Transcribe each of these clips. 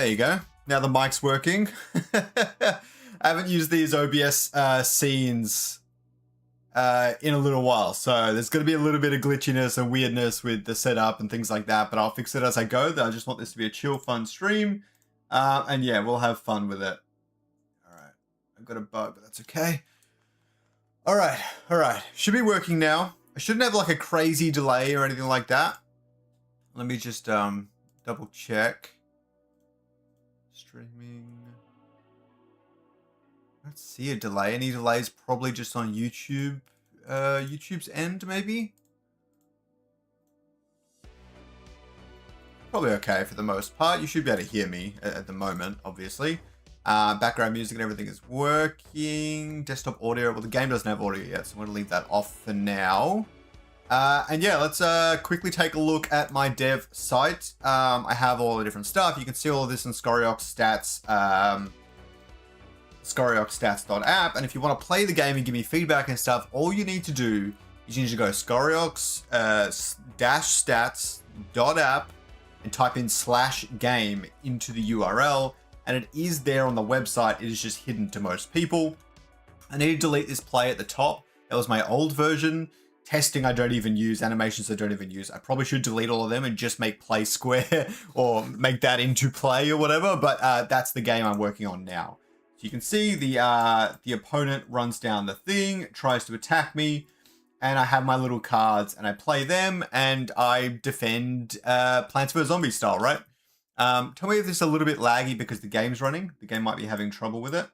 There you go. Now the mic's working. I haven't used these OBS scenes in a little while, so there's going to be a little bit of glitchiness and weirdness with the setup and things like that, but I'll fix it as I go. I just want this to be a chill, fun stream, and yeah, we'll have fun with it. All right, I've got a bug, but that's okay. All right, should be working now. I shouldn't have like a crazy delay or anything like that. Let me just double check. Streaming. I don't see a delay. Any delays probably just on YouTube. YouTube's end, maybe? Probably okay for the most part. You should be able to hear me at the moment, obviously. Background music and everything is working. Desktop audio. Well, the game doesn't have audio yet, so I'm going to leave that off for now. And yeah, let's quickly take a look at my dev site. I have all the different stuff. You can see all of this in Scoriox Stats, scorioxstats.app. And if you want to play the game and give me feedback and stuff, all you need to do is you need to go scoriox-stats.app and type in /game into the URL. And it is there on the website. It is just hidden to most people. I need to delete this play at the top. That was my old version. Testing I don't even use, animations I don't even use. I probably should delete all of them and just make play square or make that into play or whatever, but that's the game I'm working on now. So you can see the opponent runs down the thing, tries to attack me, and I have my little cards and I play them and I defend Plants vs. Zombies style, right? Tell me if this is a little bit laggy because the game's running. The game might be having trouble with it.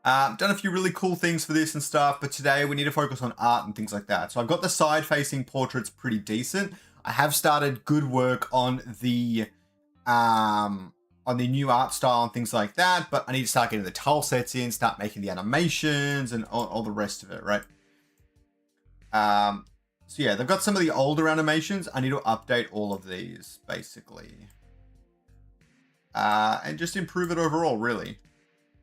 Done a few really cool things for this and stuff, but today we need to focus on art and things like that. So I've got the side-facing portraits pretty decent. I have started good work on the new art style and things like that, but I need to start getting the tile sets in, start making the animations and all the rest of it, right? So yeah, they've got some of the older animations. I need to update all of these, basically. And just improve it overall, really.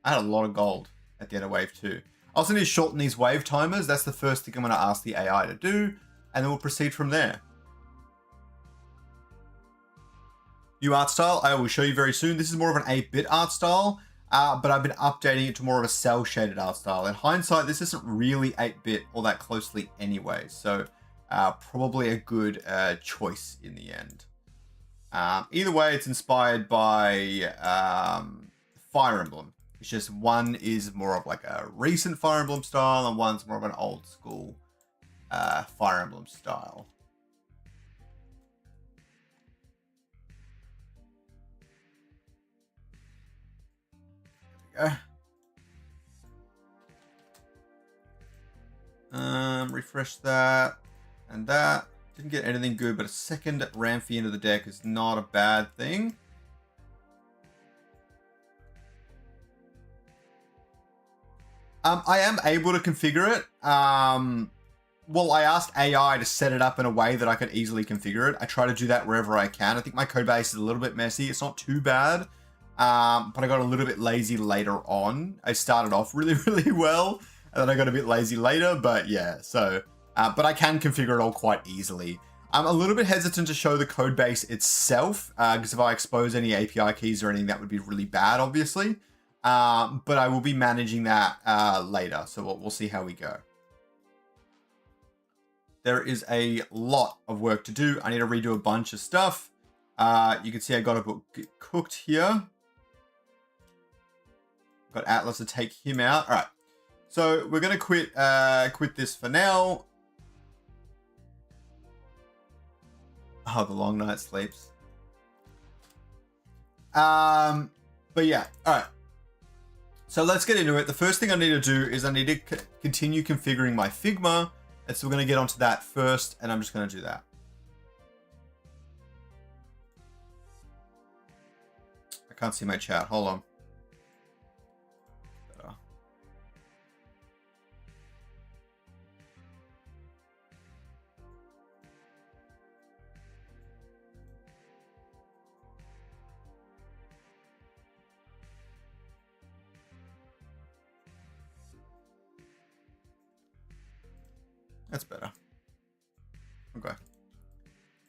I had a lot of gold at the end of wave 2. I also need to shorten these wave timers. That's the first thing I'm going to ask the AI to do, and then we'll proceed from there. New art style, I will show you very soon. This is more of an 8-bit art style, but I've been updating it to more of a cell-shaded art style. In hindsight, this isn't really 8-bit all that closely anyway, so probably a good choice in the end. Either way, it's inspired by Fire Emblem. It's just one is more of like a recent Fire Emblem style and one's more of an old school Fire Emblem style. There we go. Refresh that and that. Didn't get anything good, but a second Ramphie into the deck is not a bad thing. I am able to configure it. Well, I asked AI to set it up in a way that I could easily configure it. I try to do that wherever I can. I think my code base is a little bit messy. It's not too bad, but I got a little bit lazy later on. I started off really, really well, and then I got a bit lazy later, but yeah, so... but I can configure it all quite easily. I'm a little bit hesitant to show the code base itself, because if I expose any API keys or anything, that would be really bad, obviously. But I will be managing that later, so we'll see how we go. There is a lot of work to do. I need to redo a bunch of stuff. You can see I got a book cooked here. Got Atlas to take him out. All right, so we're gonna quit this for now. Oh, the long night sleeps. But yeah, all right. So let's get into it. The first thing I need to do is I need to continue configuring my Figma. And so we're going to get onto that first, and I'm just going to do that. I can't see my chat. Hold on. Better. That's better. Okay.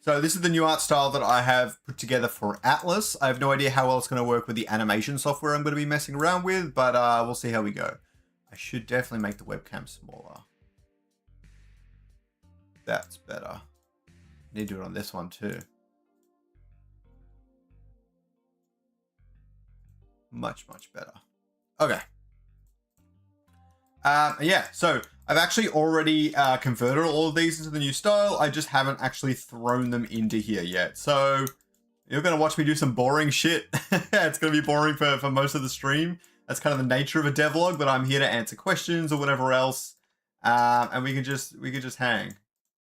So this is the new art style that I have put together for Atlas. I have no idea how well it's going to work with the animation software I'm going to be messing around with, but we'll see how we go. I should definitely make the webcam smaller. That's better. Need to do it on this one too. Much, much better. Okay. Yeah, so I've actually already converted all of these into the new style. I just haven't actually thrown them into here yet. So you're going to watch me do some boring shit. It's going to be boring for most of the stream. That's kind of the nature of a devlog, but I'm here to answer questions or whatever else. And we can just hang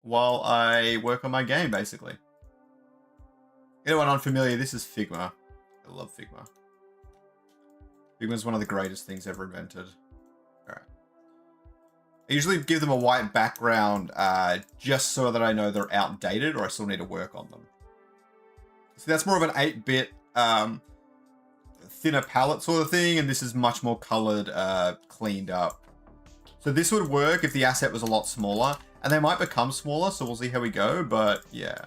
while I work on my game, basically. Anyone unfamiliar, this is Figma. I love Figma. Figma is one of the greatest things ever invented. All right. I usually give them a white background just so that I know they're outdated or I still need to work on them. So that's more of an 8-bit thinner palette sort of thing, and this is much more colored, cleaned up. So this would work if the asset was a lot smaller, and they might become smaller, so we'll see how we go, but yeah.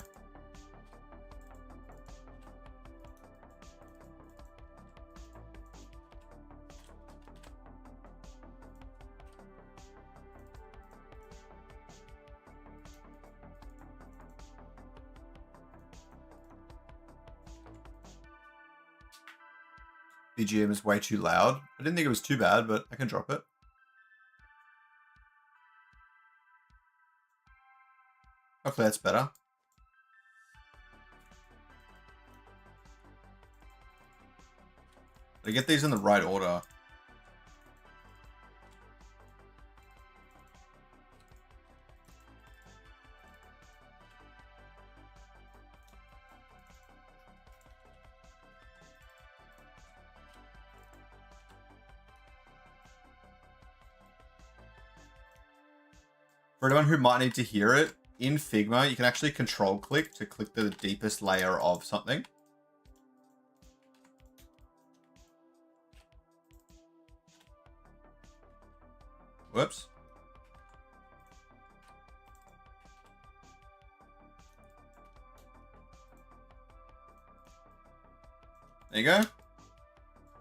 BGM is way too loud. I didn't think it was too bad, but I can drop it. Hopefully that's better. I get these in the right order. For anyone who might need to hear it, in Figma, you can actually control click to click the deepest layer of something. Whoops. There you go.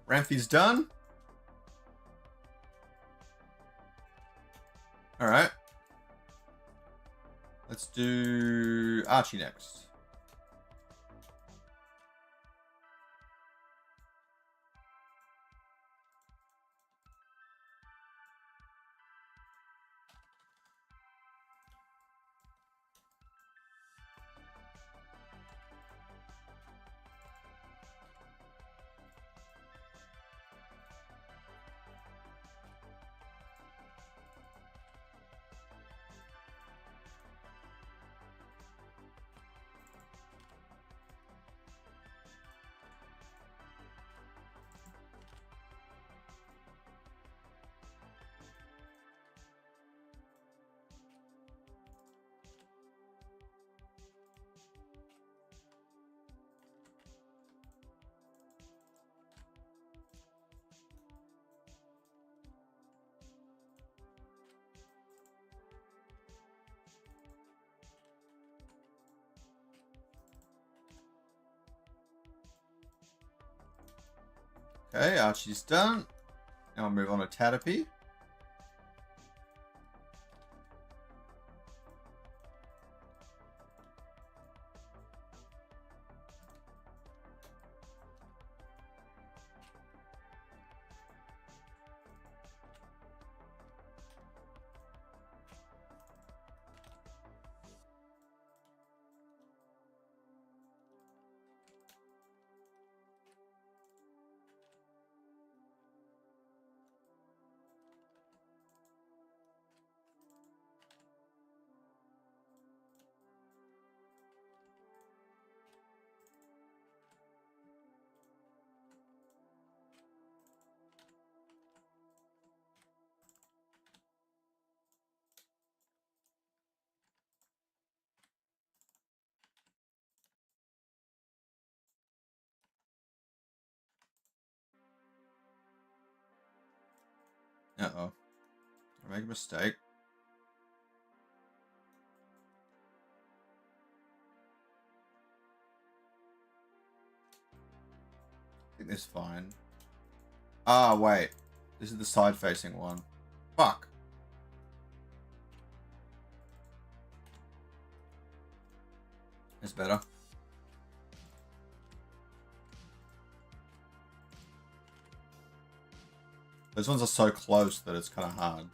Ramthy's done. All right. Let's do Archie next. Okay, Archie's done. Now I'll move on to Tatapy. Uh-oh. I make a mistake. this fine. Ah, wait. This is the side-facing one. Fuck. It's better. Those ones are so close that it's kind of hard.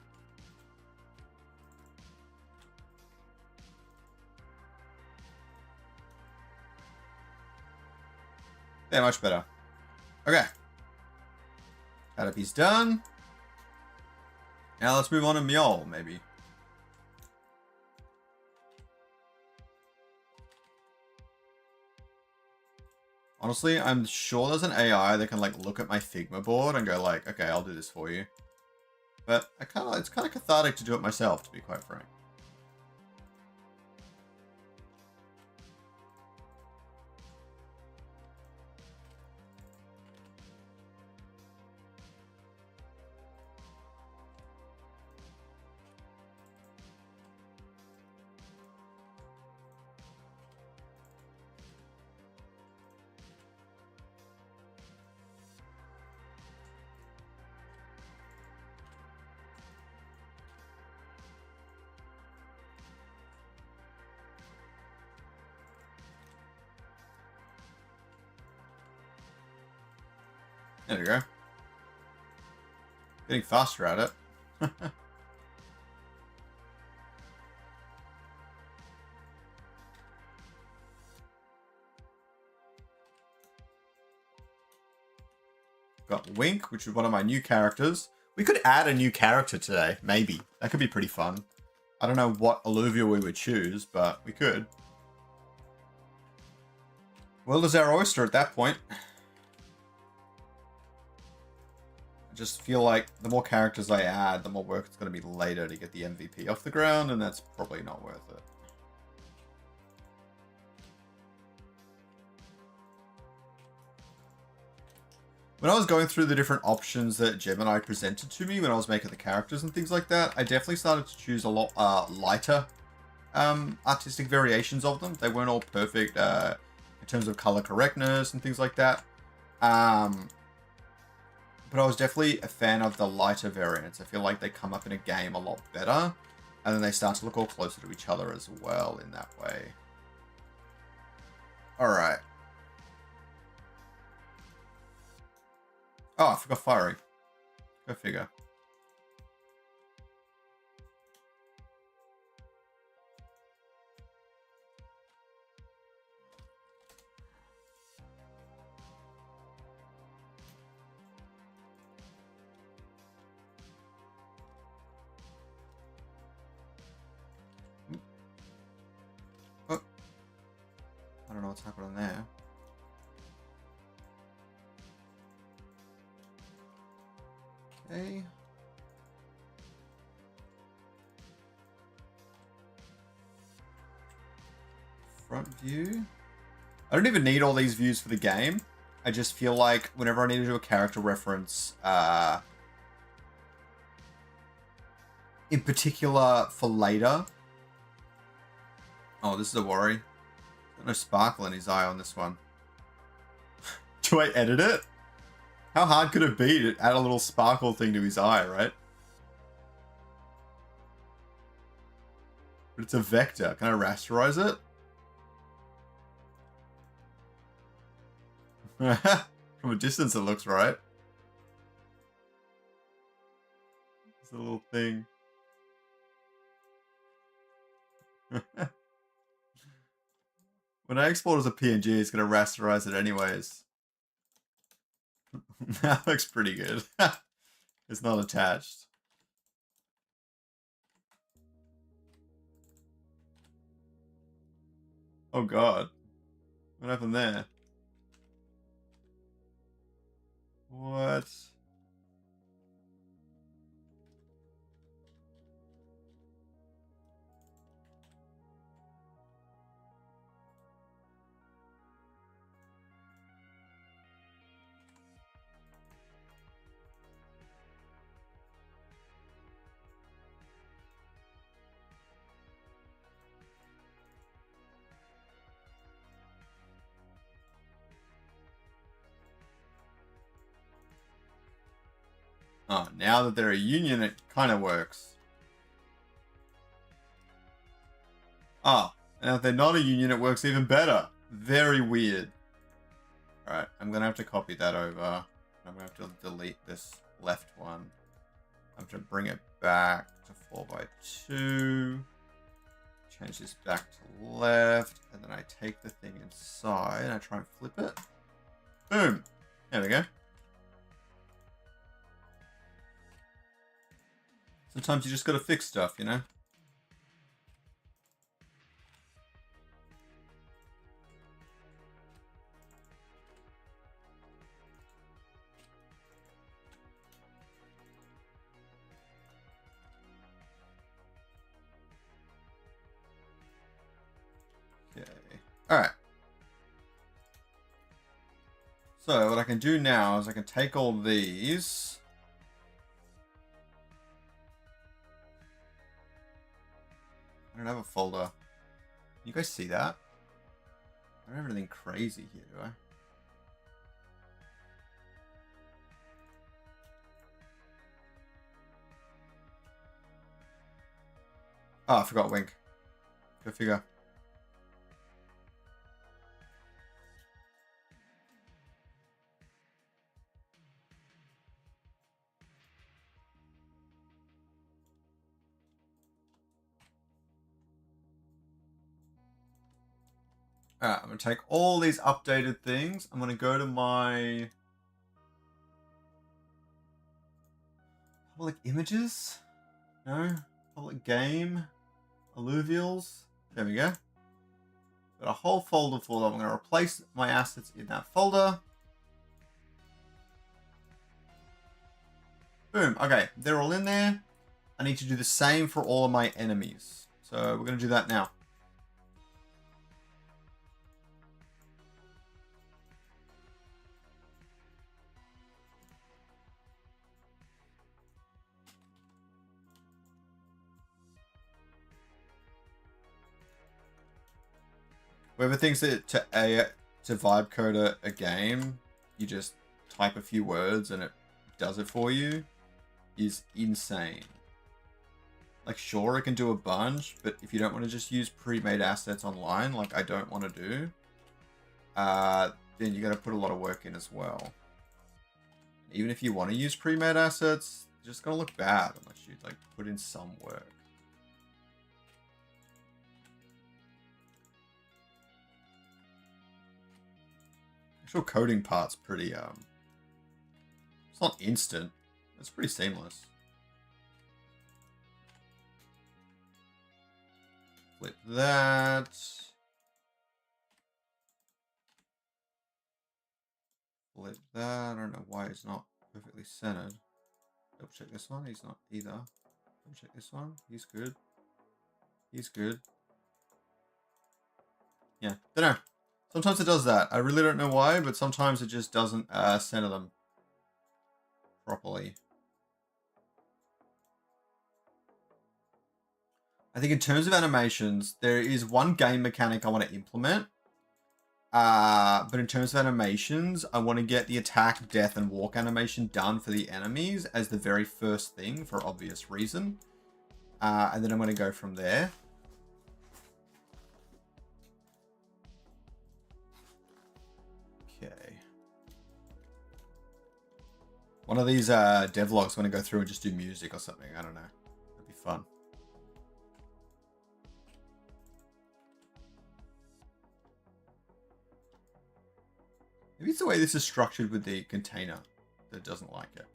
Yeah, much better. Okay. Caterpie's done. Now let's move on to Mjol, maybe. Honestly, I'm sure there's an AI that can like look at my Figma board and go like, okay, I'll do this for you. But it's kind of cathartic to do it myself, to be quite frank. There we go. Getting faster at it. Got Wink, which is one of my new characters. We could add a new character today, maybe. That could be pretty fun. I don't know what Illuvia we would choose, but we could. Well, is our oyster at that point. I just feel like the more characters I add, the more work it's going to be later to get the MVP off the ground, and that's probably not worth it. When I was going through the different options that Gemini presented to me when I was making the characters and things like that, I definitely started to choose a lot lighter artistic variations of them. They weren't all perfect in terms of color correctness and things like that. But I was definitely a fan of the lighter variants. I feel like they come up in a game a lot better, and then they start to look all closer to each other as well in that way. Alright. Oh, I forgot firing. Go figure. Oh. I don't know what's happening there. Okay. Front view. I don't even need all these views for the game. I just feel like whenever I need to do a character reference, in particular for later. Oh, this is a worry. There's no sparkle in his eye on this one. Do I edit it? How hard could it be to add a little sparkle thing to his eye, right? But it's a vector. Can I rasterize it? From a distance it looks right. It's a little thing. When I export as a PNG, it's going to rasterize it anyways. That looks pretty good. It's not attached. Oh god. What happened there? What? Oh, now that they're a union, it kind of works. Oh, and if they're not a union, it works even better. Very weird. Alright, I'm going to have to copy that over. I'm going to have to delete this left one. I'm going to bring it back to 4x2. Change this back to left. And then I take the thing inside and I try and flip it. Boom. There we go. Sometimes you just got to fix stuff, you know? Okay. Alright. So what I can do now is I can take all these. I don't have a folder. You guys see that? I don't have anything crazy here, do I? Oh, I forgot Wink. Go figure. Alright, I'm going to take all these updated things. I'm going to go to my public images. No? Public game. Alluvials. There we go. Got a whole folder full of them. I'm going to replace my assets in that folder. Boom. Okay, they're all in there. I need to do the same for all of my enemies. So we're going to do that now. Whoever thinks that to vibe code a game, you just type a few words and it does it for you, is insane. Like, sure, it can do a bunch, but if you don't want to just use pre-made assets online, like I don't want to do, then you got to put a lot of work in as well. Even if you want to use pre-made assets, it's just gonna look bad unless you like put in some work. Actual coding part's pretty, it's not instant. It's pretty seamless. Flip that. Flip that. I don't know why it's not perfectly centered. Double check this one. He's not either. Double check this one. He's good. He's good. Yeah, don't know. Sometimes it does that. I really don't know why, but sometimes it just doesn't center them properly. I think in terms of animations, there is one game mechanic I want to implement. But in terms of animations, I want to get the attack, death, and walk animation done for the enemies as the very first thing for obvious reason. And then I'm going to go from there. Okay. One of these devlogs want to go through and just do music or something. I don't know. That'd be fun. Maybe it's the way this is structured with the container that doesn't like it.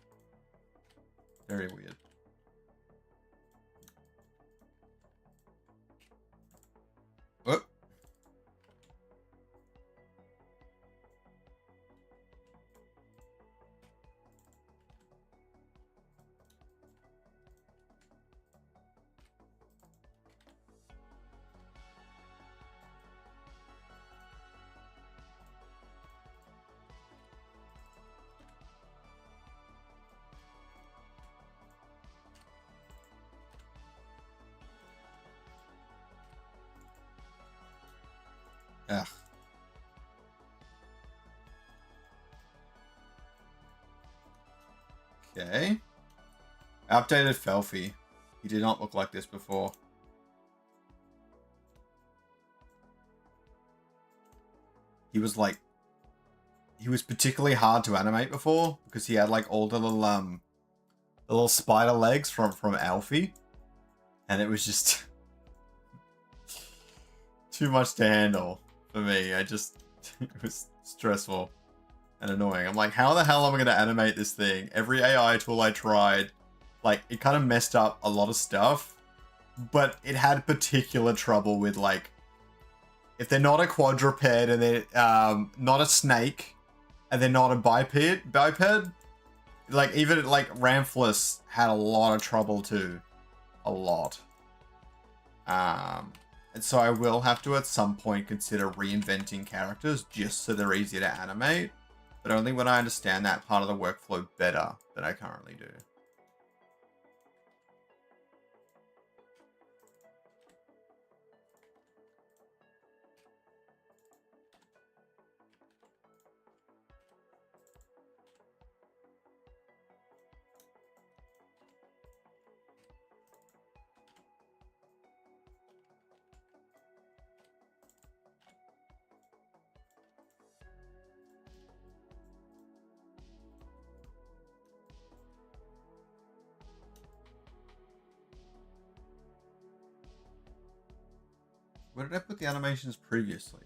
Very weird. Oh. Ugh. Okay. I updated Felfie. He did not look like this before. He was particularly hard to animate before because he had like all the little spider legs from Alfie, and it was just too much to handle for me. It was stressful and annoying. I'm like, how the hell am I going to animate this thing? Every AI tool I tried, like, it kind of messed up a lot of stuff, but it had particular trouble with, like, if they're not a quadruped and they're not a snake and they're not a biped, like, even, like, Ramphlis had a lot of trouble too. A lot. And so I will have to at some point consider reinventing characters just so they're easier to animate, but only when I understand that part of the workflow better than I currently do. Where did I put the animations previously?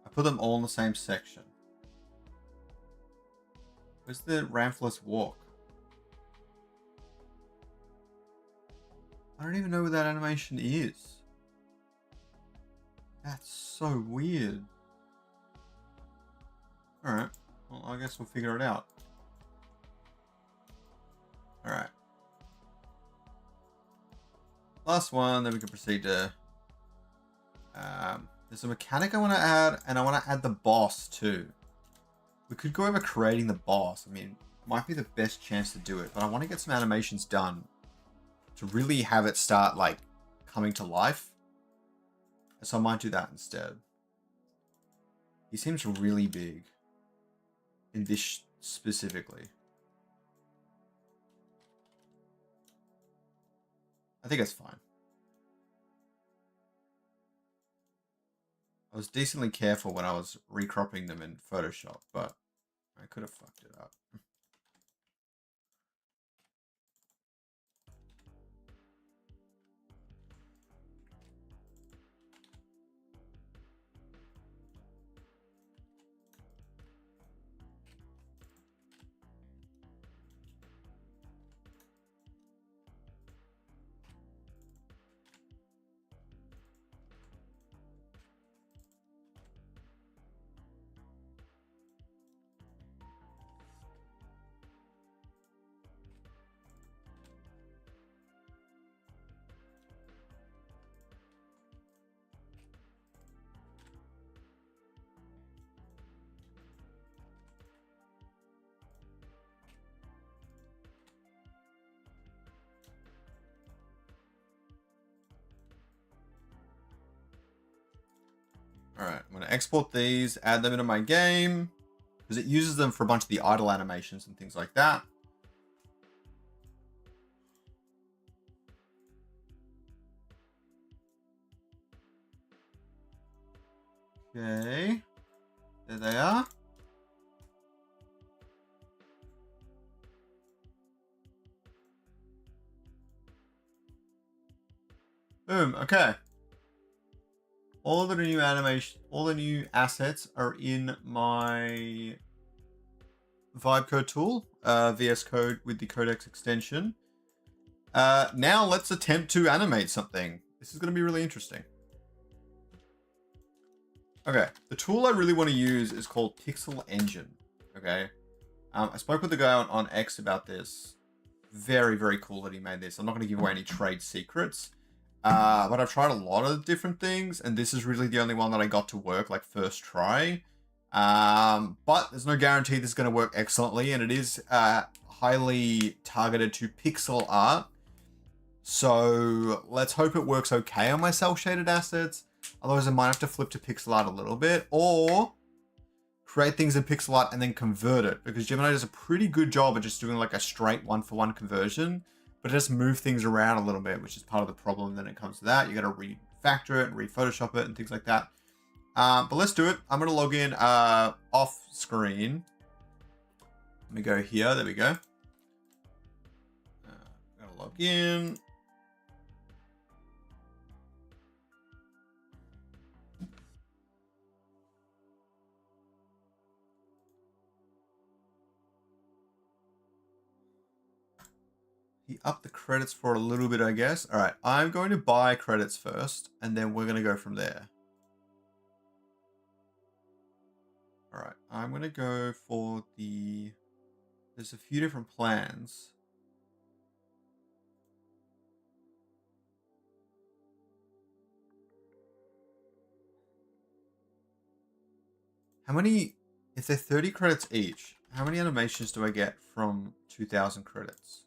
I put them all in the same section. Where's the Ramphlis walk? I don't even know where that animation is. That's so weird. Alright, well, I guess we'll figure it out. Alright. Last one, then we can proceed to... there's a mechanic I want to add, and I want to add the boss too. We could go over creating the boss. I mean, might be the best chance to do it, but I want to get some animations done to really have it start, like, coming to life. So I might do that instead. He seems really big in this specifically. I think it's fine. I was decently careful when I was recropping them in Photoshop, but I could have fucked it up. Alright, I'm going to export these, add them into my game, because it uses them for a bunch of the idle animations and things like that. Okay, there they are. Boom, okay. All of the new animation, all the new assets are in my Vibe Code tool, VS Code with the Codex extension. Now let's attempt to animate something. This is going to be really interesting. Okay, the tool I really want to use is called Pixel Engine. Okay, I spoke with the guy on X about this. Very, very cool that he made this. I'm not going to give away any trade secrets. But I've tried a lot of different things, and this is really the only one that I got to work, like, first try. But there's no guarantee this is going to work excellently, and it is highly targeted to pixel art. So let's hope it works okay on my cel-shaded assets. Otherwise, I might have to flip to pixel art a little bit, or create things in pixel art, and then convert it. Because Gemini does a pretty good job at just doing like a straight one-for-one conversion, but it does move things around a little bit, which is part of the problem when it comes to that. You got to refactor it and re-Photoshop it and things like that. But let's do it. I'm going to log in off screen. Let me go here. There we go. I'm going to log in. He upped the credits for a little bit, I guess. All right, I'm going to buy credits first, and then we're going to go from there. All right, I'm going to go for the... There's a few different plans. How many... If they're 30 credits each, how many animations do I get from 2,000 credits?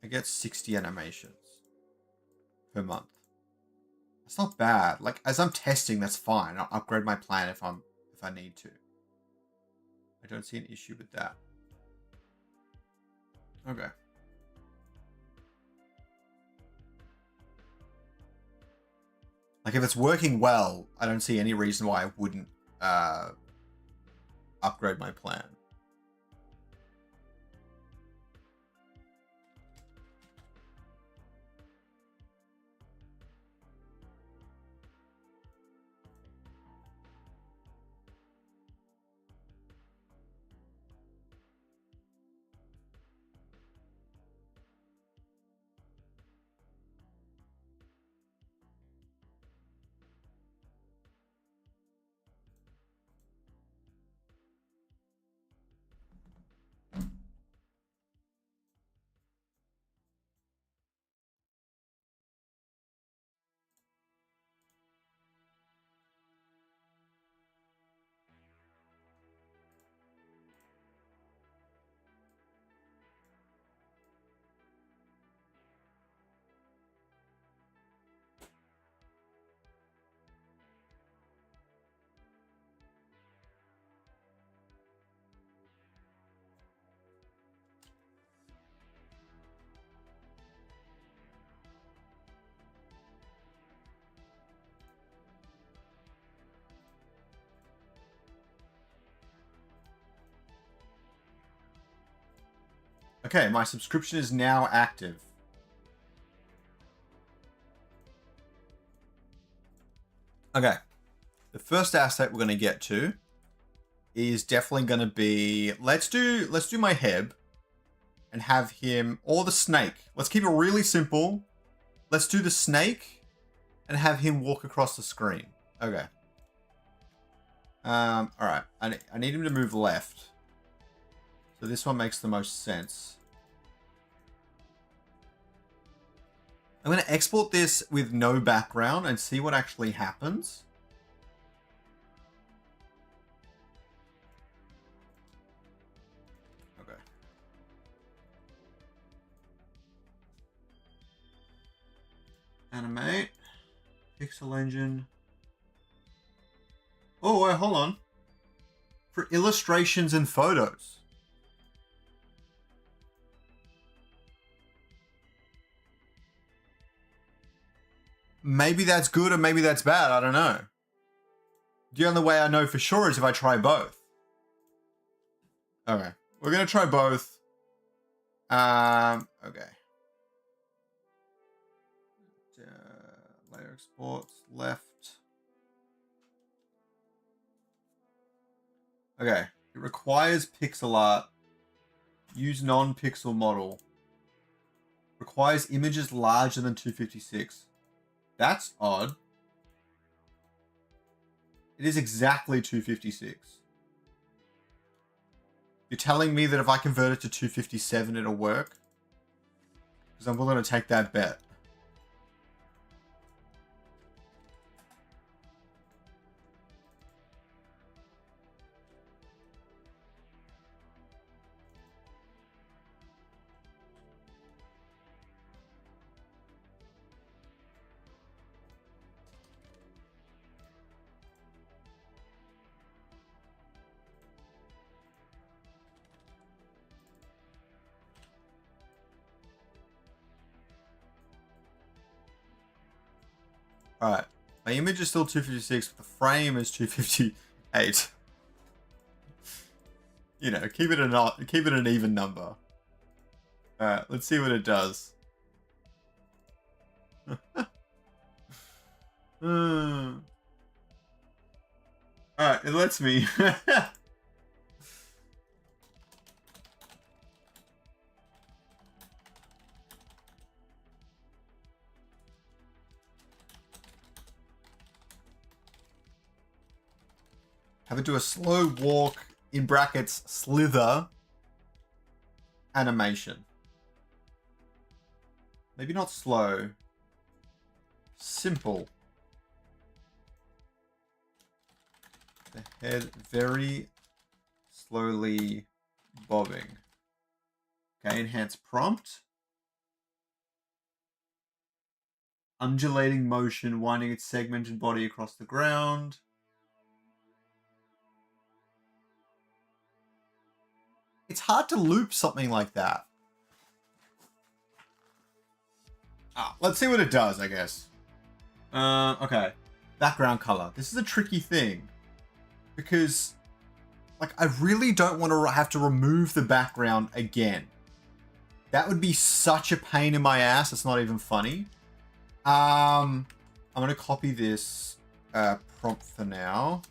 I get 60 animations per month. That's not bad. Like, as I'm testing, that's fine. I'll upgrade my plan if I need to. I don't see an issue with that. Okay. Like, if it's working well, I don't see any reason why I wouldn't upgrade my plan. Okay, my subscription is now active. Okay. The first asset we're going to get to is definitely going to be... Let's do my Heb and have him... Or the snake. Let's keep it really simple. Let's do the snake and have him walk across the screen. Okay. Alright. I need him to move left. So this one makes the most sense. I'm going to export this with no background and see what actually happens. Okay. Animate. Pixel engine. Oh, wait, hold on. For illustrations and photos. Maybe that's good or maybe that's bad. I don't know. The only way I know for sure is if I try both. Okay. We're going to try both. Okay. Layer exports, left. Okay. It requires pixel art. Use non-pixel model. Requires images larger than 256. That's odd. It is exactly 256. You're telling me that if I convert it to 257, it'll work? Because I'm willing to take that bet. Alright. My image is still 256, but the frame is 258. You know, keep it an even number. Alright, let's see what it does. Alright, it lets me. Have it do a slow walk, in brackets, slither animation. Maybe not slow. Simple. The head very slowly bobbing. Okay, enhance prompt. Undulating motion, winding its segmented body across the ground. It's hard to loop something like that. Let's see what it does, I guess. Okay. Background color. This is a tricky thing. Because, like, I really don't want to have to remove the background again. That would be such a pain in my ass. It's not even funny. I'm going to copy this prompt for now.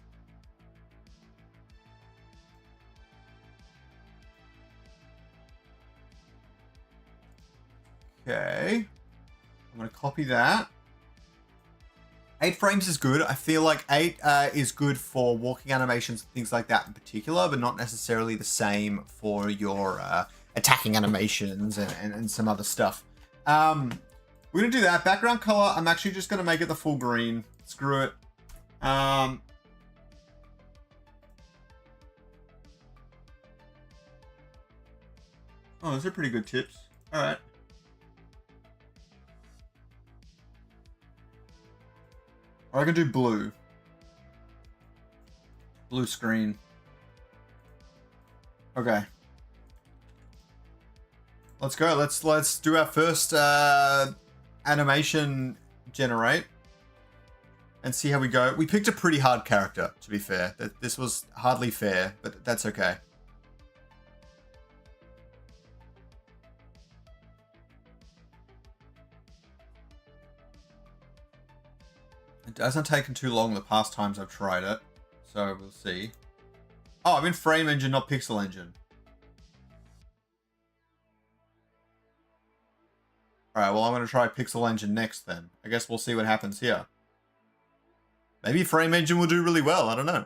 Okay. I'm going to copy that. 8 frames is good. I feel like 8 is good for walking animations and things like that in particular, but not necessarily the same for your attacking animations and some other stuff. We're going to do that. Background color, I'm actually just going to make it the full green. Screw it. Oh, those are pretty good tips. All right. Or I can do blue. Blue screen. Okay. Let's go. Let's do our first animation generate and see how we go. We picked a pretty hard character, to be fair. This was hardly fair, but that's okay. It hasn't taken too long the past times I've tried it, so we'll see. Oh, I'm in Frame Engine, not Pixel Engine. Alright, well I'm going to try Pixel Engine next then. I guess we'll see what happens here. Maybe Frame Engine will do really well, I don't know.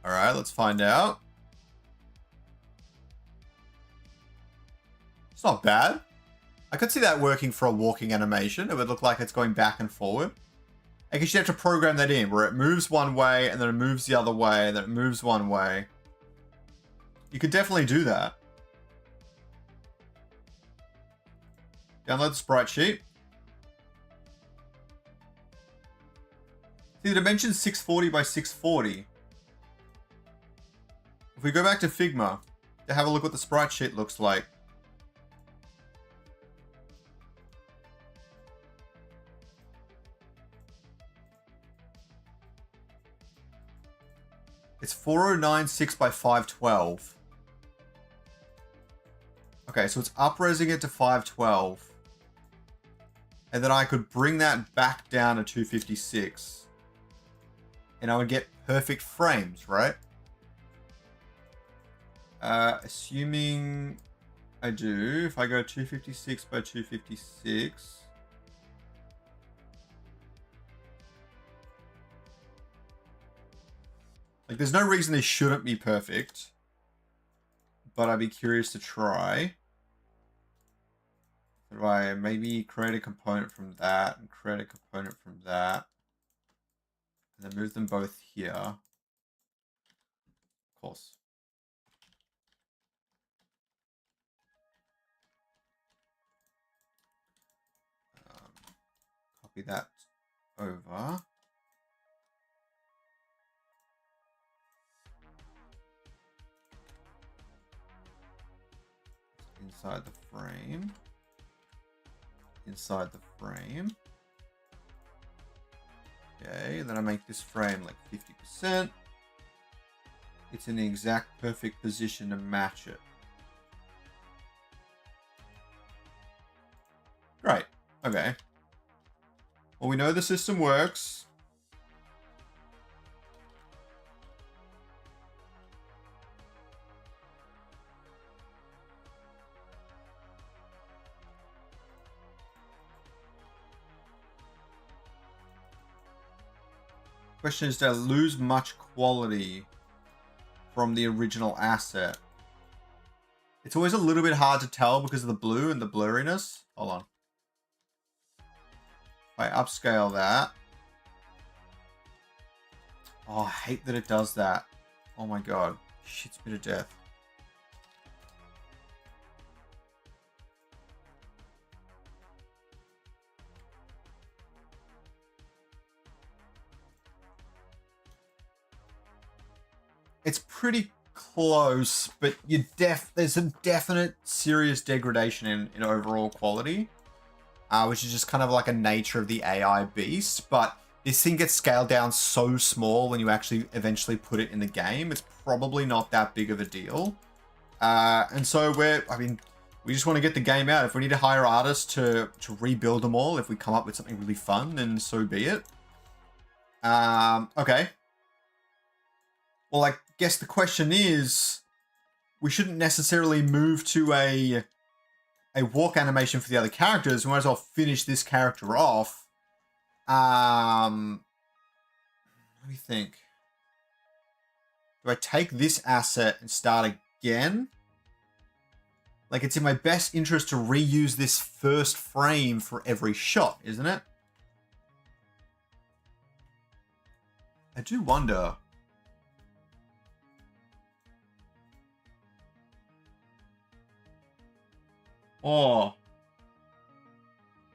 Alright, let's find out. It's not bad. I could see that working for a walking animation. It would look like it's going back and forward. I guess you have to program that in, where it moves one way, and then it moves the other way, and then it moves one way. You could definitely do that. Download the sprite sheet. See, the dimension's 640 by 640. If we go back to Figma to have a look what the sprite sheet looks like. It's 4096 by 512. Okay, so it's up-resing it to 512. And then I could bring that back down to 256. And I would get perfect frames, right? Assuming I do, if I go 256 by 256. Like, there's no reason this shouldn't be perfect. But I'd be curious to try. do I maybe create a component from that and create a component from that? And then move them both here. Of course. Copy that over. Inside the frame. Inside the frame. Okay, then I make this frame like 50%. It's in the exact perfect position to match it. Great. Okay. Well, we know the system works. Question is, do I lose much quality from the original asset? It's always a little bit hard to tell because of the blue and the blurriness. Hold on. If I upscale that. Oh, I hate that it does that. Oh my god. Shit's bit of death. It's pretty close, but there's some definite serious degradation in overall quality, which is just kind of like a nature of the AI beast. But this thing gets scaled down so small when you actually eventually put it in the game. It's probably not that big of a deal. And so we just want to get the game out. If we need to hire artists to rebuild them all, if we come up with something really fun, then so be it. Okay. Well, I guess the question is, we shouldn't necessarily move to a walk animation for the other characters. We might as well finish this character off. Let me think. Do I take this asset and start again? Like, it's in my best interest to reuse this first frame for every shot, isn't it? I do wonder. Oh.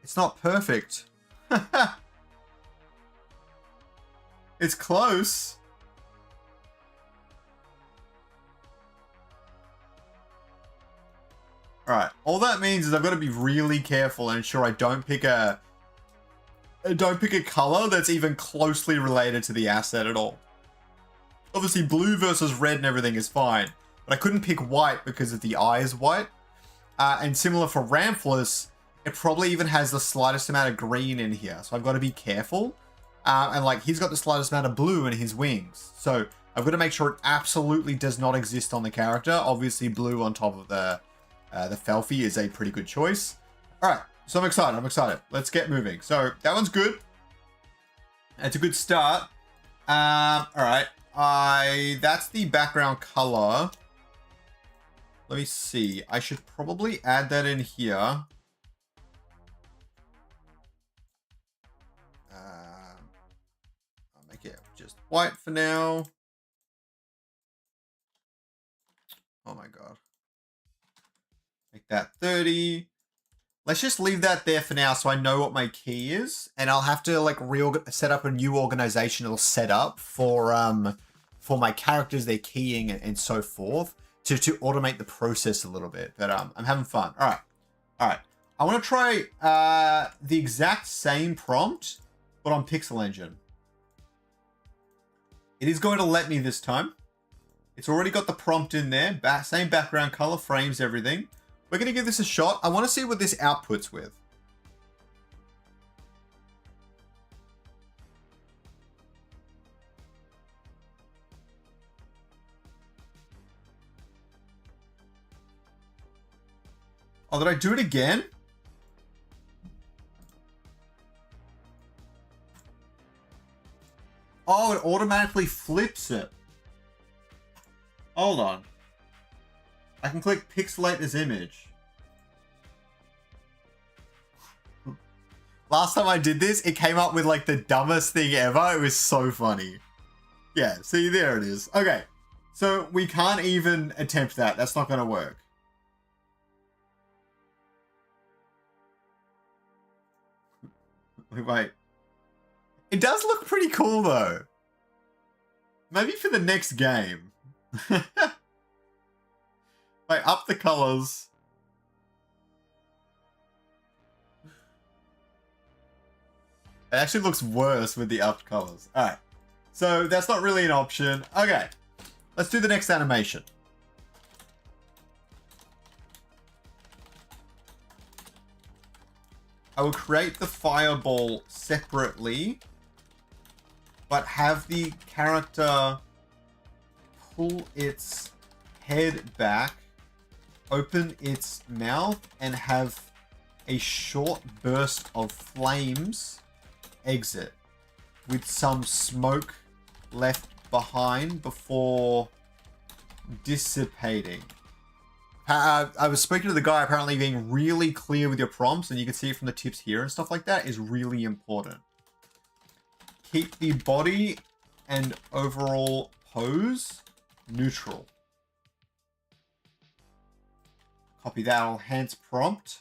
It's not perfect. It's close. Alright, all that means is I've got to be really careful and ensure I don't pick a color that's even closely related to the asset at all. Obviously, blue versus red and everything is fine, but I couldn't pick white because of the eye is white. And similar for Ramphlis, it probably even has the slightest amount of green in here, so I've got to be careful. And like, he's got the slightest amount of blue in his wings, so I've got to make sure it absolutely does not exist on the character. Obviously, blue on top of the Felfie is a pretty good choice. All right, so I'm excited. Let's get moving. So that one's good. It's a good start. All right, that's the background color. Let me see. I should probably add that in here. I'll make it just white for now. Oh my god. Make that 30. Let's just leave that there for now so I know what my key is. And I'll have to like set up a new organizational setup for my characters, their keying and so forth to automate the process a little bit. But I'm having fun. All right. I want to try the exact same prompt, but on Pixel Engine. It is going to let me this time. It's already got the prompt in there. Same background color, frames, everything. We're going to give this a shot. I want to see what this outputs with. Oh, did I do it again? Oh, it automatically flips it. Hold on. I can click pixelate this image. Last time I did this, it came up with like the dumbest thing ever. It was so funny. Yeah, see, there it is. Okay, so we can't even attempt that. That's not going to work. Wait. It does look pretty cool, though. Maybe for the next game. Wait, up the colors. It actually looks worse with the upped colors. Alright. So that's not really an option. Okay. Let's do the next animation. I will create the fireball separately, but have the character pull its head back, open its mouth, and have a short burst of flames exit with some smoke left behind before dissipating. I was speaking to the guy, apparently being really clear with your prompts, and you can see it from the tips here and stuff like that, is really important. Keep the body and overall pose neutral. Copy that, I'll enhance prompt.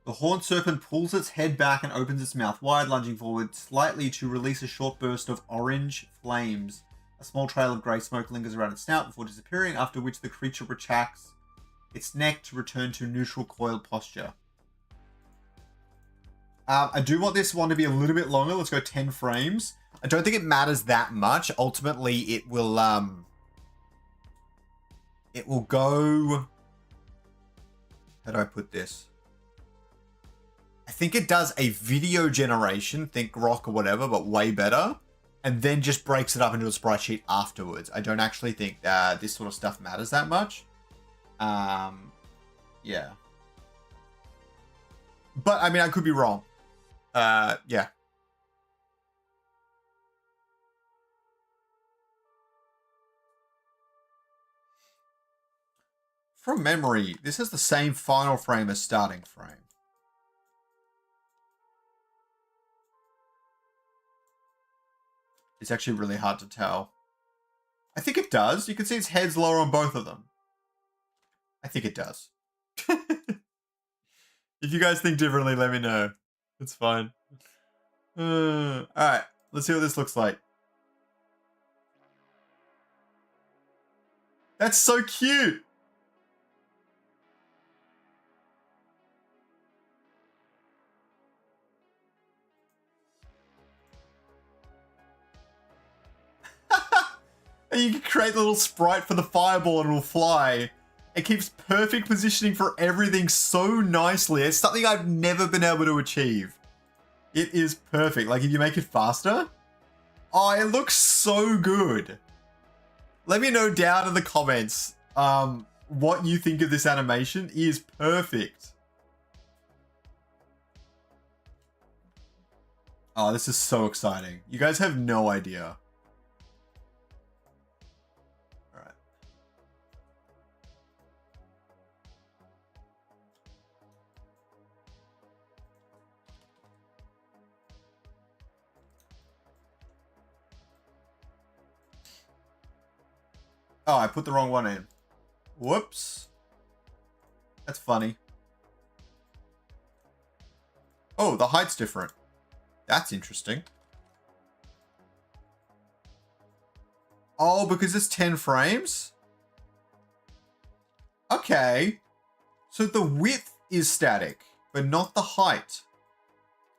The horned serpent pulls its head back and opens its mouth wide, lunging forward slightly to release a short burst of orange flames. A small trail of grey smoke lingers around its snout before disappearing, after which the creature retracts its neck to return to neutral coiled posture. I do want this one to be a little bit longer. Let's go 10 frames. I don't think it matters that much. Ultimately, it will go... How do I put this? I think it does a video generation, think Grok or whatever, but way better. And then just breaks it up into a sprite sheet afterwards. I don't actually think this sort of stuff matters that much. Yeah. But, I mean, I could be wrong. Yeah. From memory, this is the same final frame as starting frame. It's actually really hard to tell. I think it does. You can see its head's lower on both of them. I think it does. If you guys think differently, let me know. It's fine. Alright, let's see what this looks like. That's so cute! And you can create a little sprite for the fireball and it will fly. It keeps perfect positioning for everything so nicely. It's something I've never been able to achieve. It is perfect. Like, if you make it faster... Oh, it looks so good. Let me know down in the comments what you think of this animation. It is perfect. Oh, this is so exciting. You guys have no idea. Oh, I put the wrong one in. Whoops. That's funny. Oh, the height's different. That's interesting. Oh, because it's 10 frames? Okay. So the width is static, but not the height.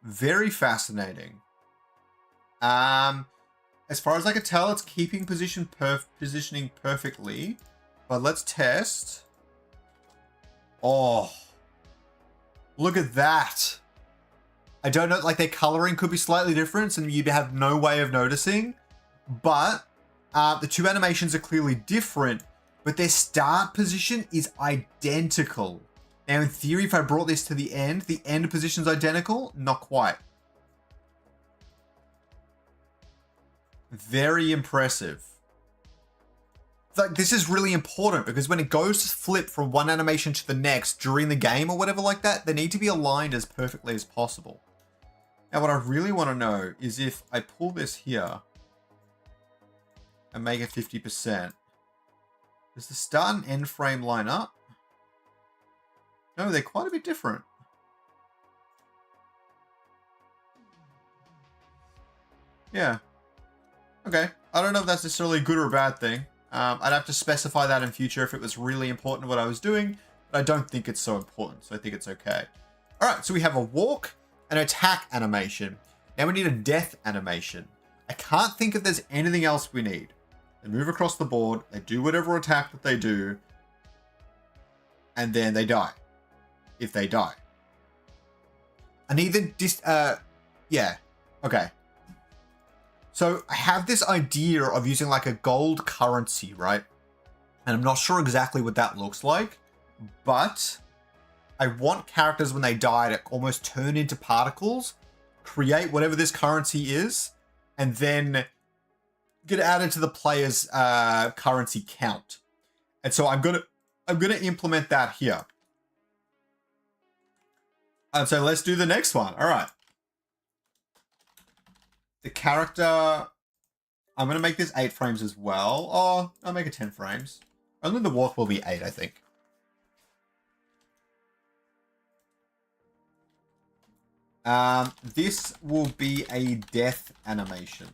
Very fascinating. As far as I can tell, it's keeping positioning perfectly. But let's test. Oh. Look at that. I don't know, like their coloring could be slightly different and you'd have no way of noticing. But the two animations are clearly different, but their start position is identical. Now, in theory, if I brought this to the end position's identical? Not quite. Very impressive. like, this is really important because when it goes to flip from one animation to the next during the game or whatever like that, they need to be aligned as perfectly as possible. Now, what I really want to know is if I pull this here and make it 50%, does the start and end frame line up? No, they're quite a bit different. Yeah. Okay. I don't know if that's necessarily a good or a bad thing. I'd have to specify that in future if it was really important what I was doing, but I don't think it's so important, so I think it's okay. All right, so we have a walk, an attack animation. Now we need a death animation. I can't think if there's anything else we need. They move across the board, they do whatever attack that they do, and then they die. If they die. I need the yeah. Okay. So I have this idea of using like a gold currency, right? And I'm not sure exactly what that looks like, but I want characters when they die to almost turn into particles, create whatever this currency is, and then get added to the player's currency count. And so I'm gonna implement that here. And so let's do the next one. All right. The character, I'm going to make this 8 frames as well. Oh, I'll make it 10 frames. Only the walk will be 8, I think. This will be a death animation.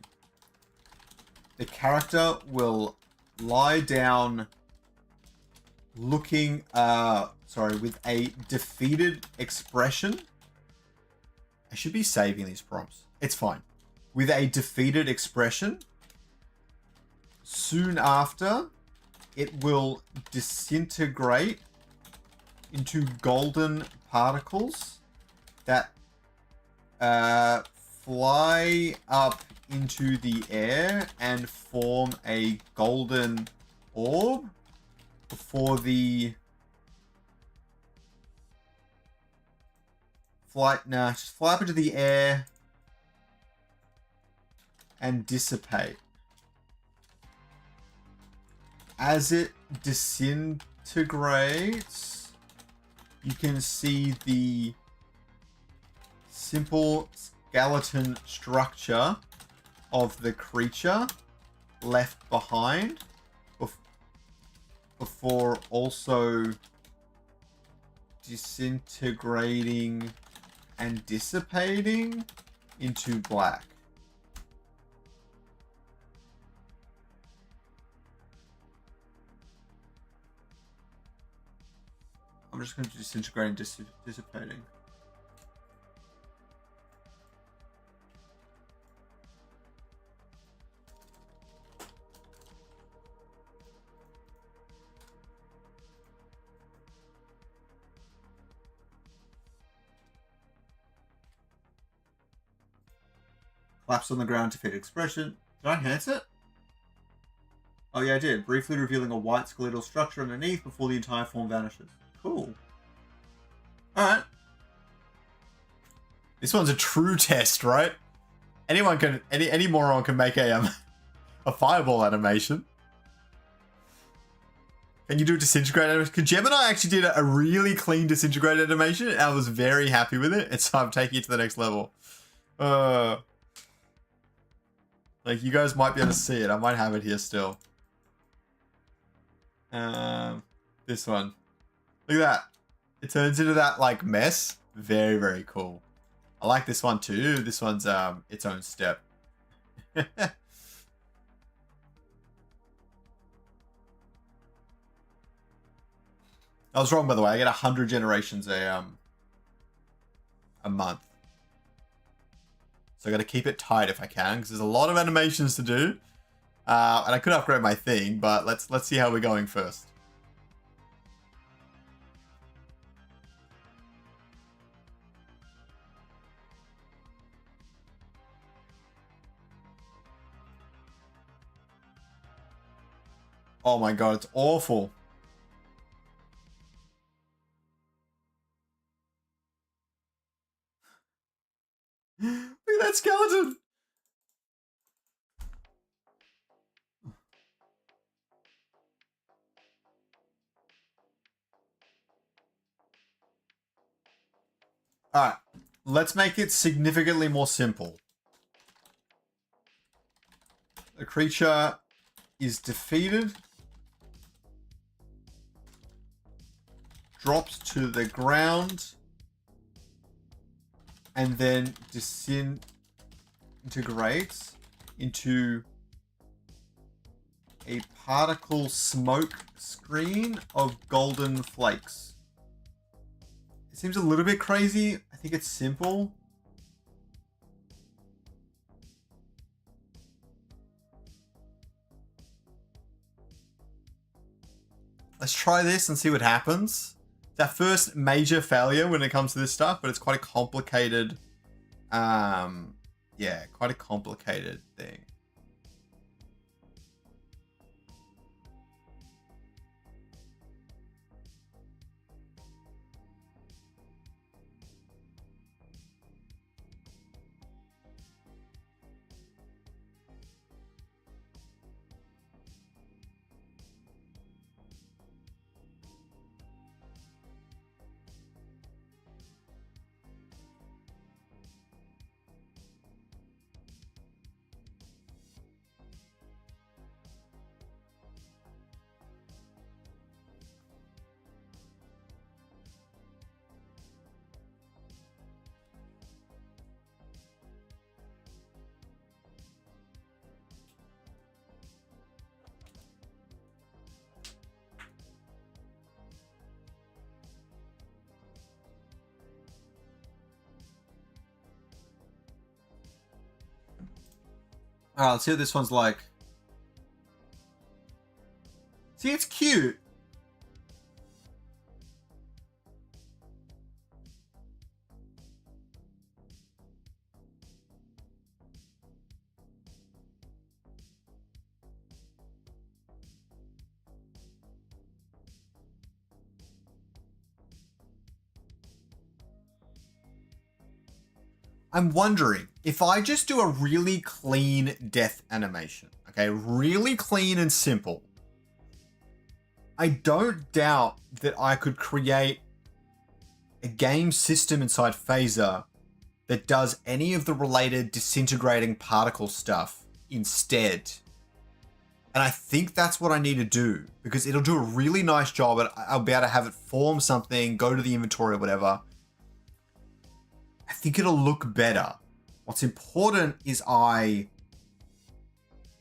The character will lie down looking, with a defeated expression. I should be saving these prompts. It's fine. With a defeated expression. Soon after, it will disintegrate into golden particles that fly up into the air and form a golden orb before the just fly up into the air and dissipate. As it disintegrates, you can see the simple skeleton structure of the creature left behind before also disintegrating and dissipating into black. I'm just going to disintegrate and dissipating. Collapse on the ground to fit expression. Did I enhance it? Oh yeah, I did. Briefly revealing a white skeletal structure underneath before the entire form vanishes. Cool. Alright. This one's a true test, right? Anyone can, any moron can make a fireball animation. Can you do a disintegrate animation? Because Gemini actually did a really clean disintegrate animation, and I was very happy with it, and so I'm taking it to the next level. Like, you guys might be able to see it. I might have it here still. This one. Look at that. It turns into that, like, mess. Very, very cool. I like this one, too. This one's, its own step. I was wrong, by the way. I get 100 generations a month. So I got to keep it tight if I can, because there's a lot of animations to do. And I could upgrade my thing, but let's see how we're going first. Oh my god, it's awful. Look at that skeleton. All right, let's make it significantly more simple. The creature is defeated, drops to the ground, and then disintegrates into a particle smoke screen of golden flakes. It seems a little bit crazy. I think it's simple. Let's try this and see what happens. It's our first major failure when it comes to this stuff, but it's quite a complicated, yeah, quite a complicated thing. Alright, let's see what this one's like. See, it's cute. I'm wondering if I just do a really clean death animation, okay, really clean and simple. I don't doubt that I could create a game system inside Phaser that does any of the related disintegrating particle stuff instead. And I think that's what I need to do, because it'll do a really nice job and I'll be able to have it form something, go to the inventory or whatever. I think it'll look better. What's important is I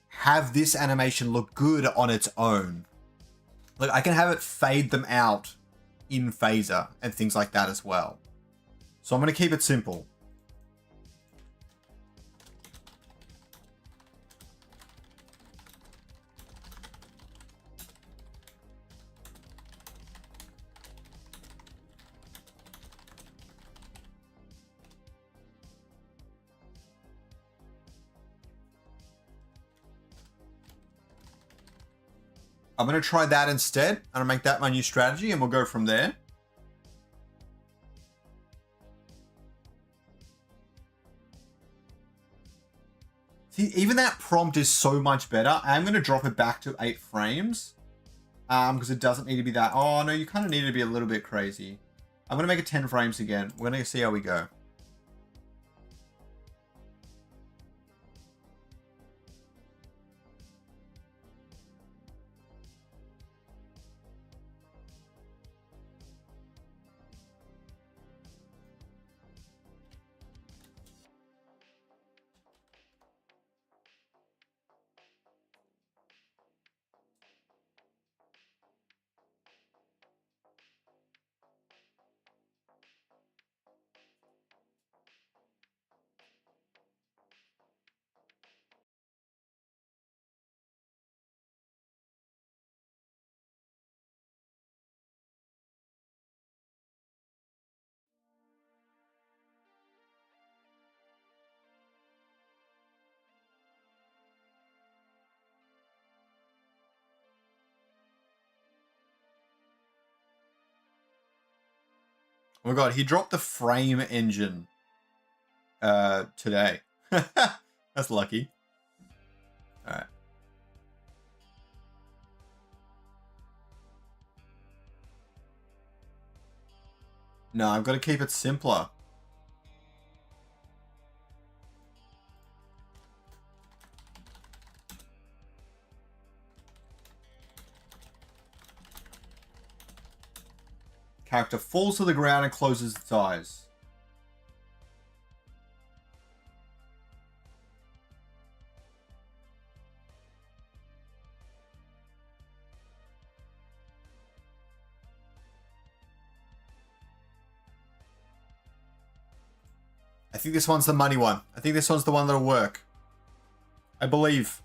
have this animation look good on its own. Like, I can have it fade them out in Phaser and things like that as well. So I'm going to keep it simple. I'm going to try that instead, and I'll make that my new strategy, and we'll go from there. See, even that prompt is so much better. I'm going to drop it back to 8 frames, because it doesn't need to be that. Oh, no, you kind of need to be a little bit crazy. I'm going to make it 10 frames again. We're going to see how we go. Oh my god, he dropped the frame engine today. That's lucky. Alright. No, I've got to keep it simpler. Character falls to the ground and closes its eyes. I think this one's the money one. I think this one's the one that'll work. I believe.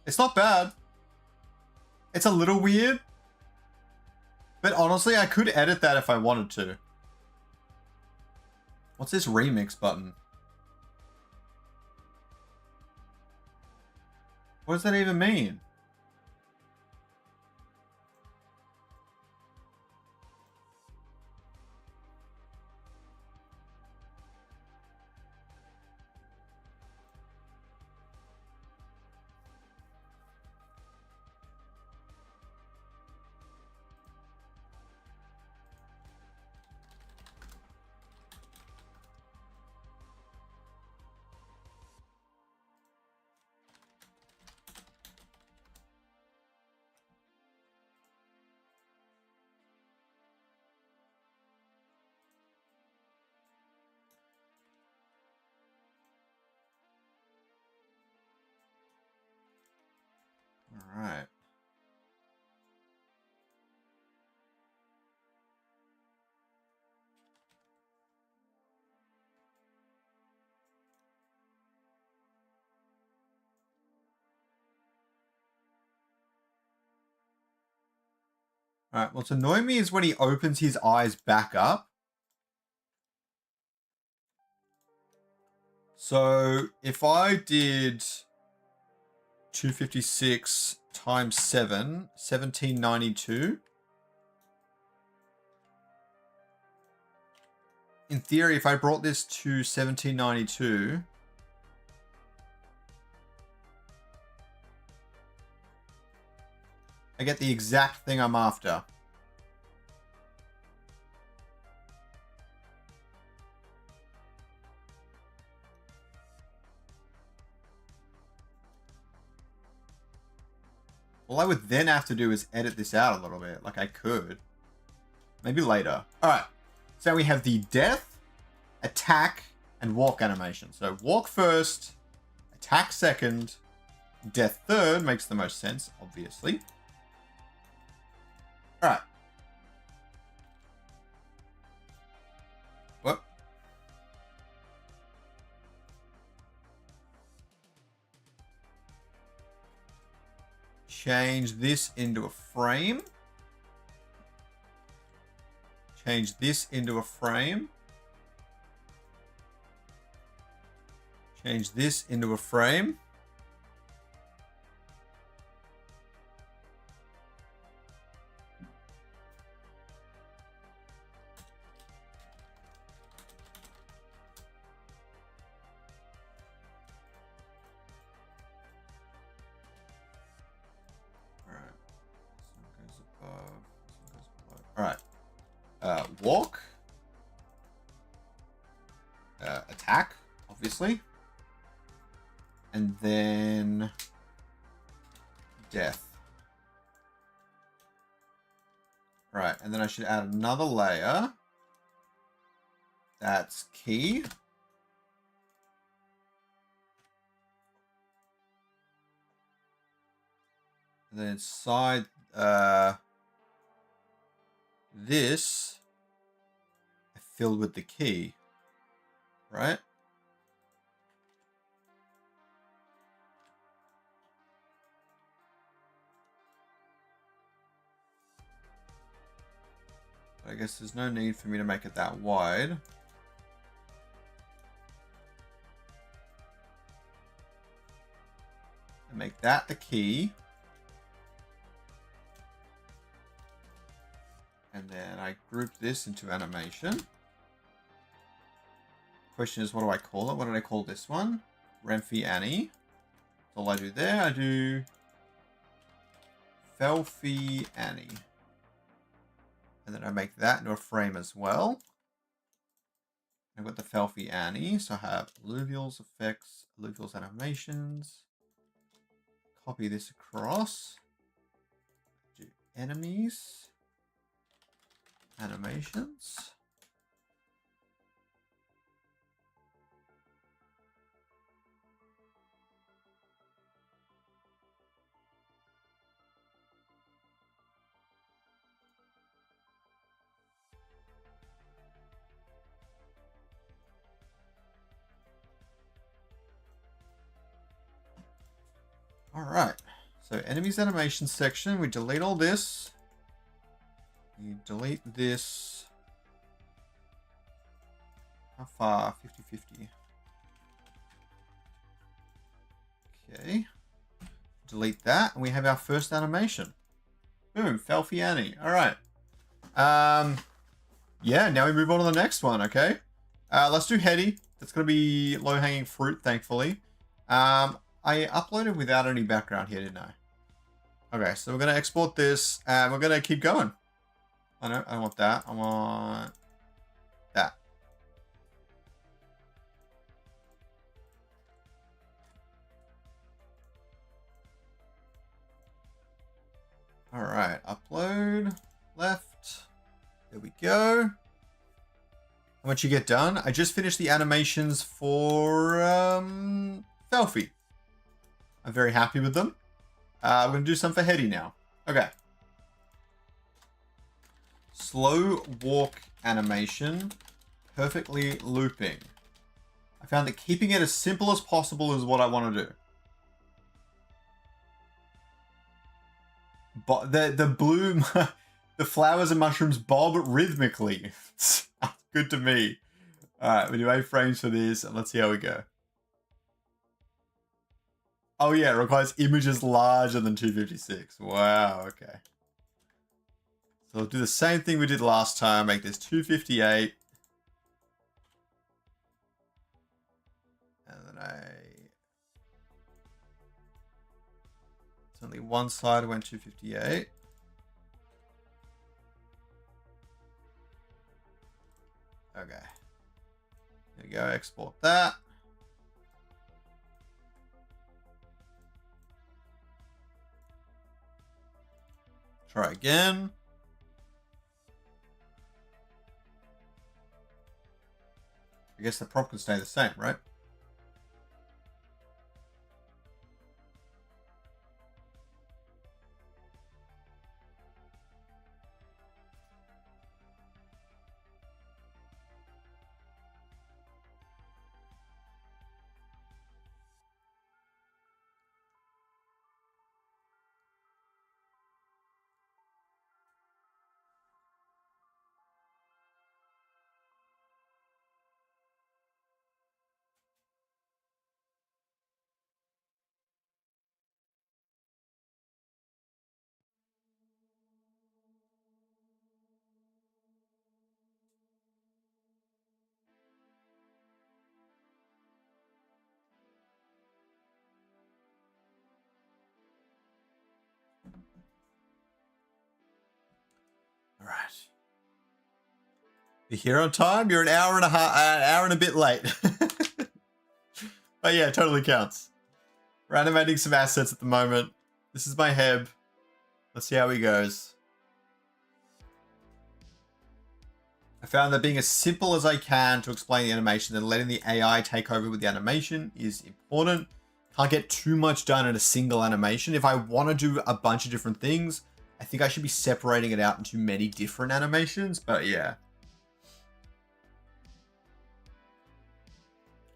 It's not bad. It's a little weird. But honestly, I could edit that if I wanted to. What's this remix button? What does that even mean? All right. Alright, what's annoying me is when he opens his eyes back up. So if I did 256 times 7, 1792. In theory, if I brought this to 1792, I get the exact thing I'm after. All I would then have to do is edit this out a little bit. Like I could. Maybe later. Alright. So we have the death, attack, and walk animation. So walk first, attack second, death third makes the most sense, obviously. Alright. What? Change this into a frame. Change this into a frame. Change this into a frame. Walk. Attack, obviously. And then death. Right, and then I should add another layer. That's key. And then inside this, filled with the key, right? I guess there's no need for me to make it that wide. And make that the key. And then I group this into animation. Question is, what do I call it? What did I call this one? Remphy Annie. That's all I do there. I do Felfy Annie. And then I make that into a frame as well. I've got the Felfy Annie. So I have Illuvial's effects, Illuvial's animations. Copy this across. Do enemies. Animations. All right. So enemies animation section, we delete all this. You delete this. How far? 50-50. Okay. Delete that, and we have our first animation. Boom, Felfy Annie. All right. Yeah, now we move on to the next one, okay? Let's do Hetty. That's going to be low-hanging fruit, thankfully. I uploaded without any background here, didn't I? Okay, so we're going to export this, and we're going to keep going. I don't want that. I want that. All right, upload, left. There we go. And once you get done, I just finished the animations for Felfy. I'm very happy with them. I'm going to do some for Hetty now. Okay. Slow walk animation, perfectly looping. I found that keeping it as simple as possible is what I want to do. But the bloom, the flowers and mushrooms bob rhythmically. Sounds good to me. All right, we do 8 frames for this, and let's see how we go. Oh yeah, it requires images larger than 256. Wow, okay. So we'll do the same thing we did last time, make this 258. And then it's only one side went 258. Okay. There we go, export that. Try again. I guess the prompt can stay the same, right? All right. You're here on time. You're an hour and a bit late. But yeah, totally counts. We're animating some assets at the moment. This is my Heb. Let's see how he goes. I found that being as simple as I can to explain the animation and letting the AI take over with the animation is important. Can't get too much done in a single animation. If I want to do a bunch of different things, I think I should be separating it out into many different animations, but yeah.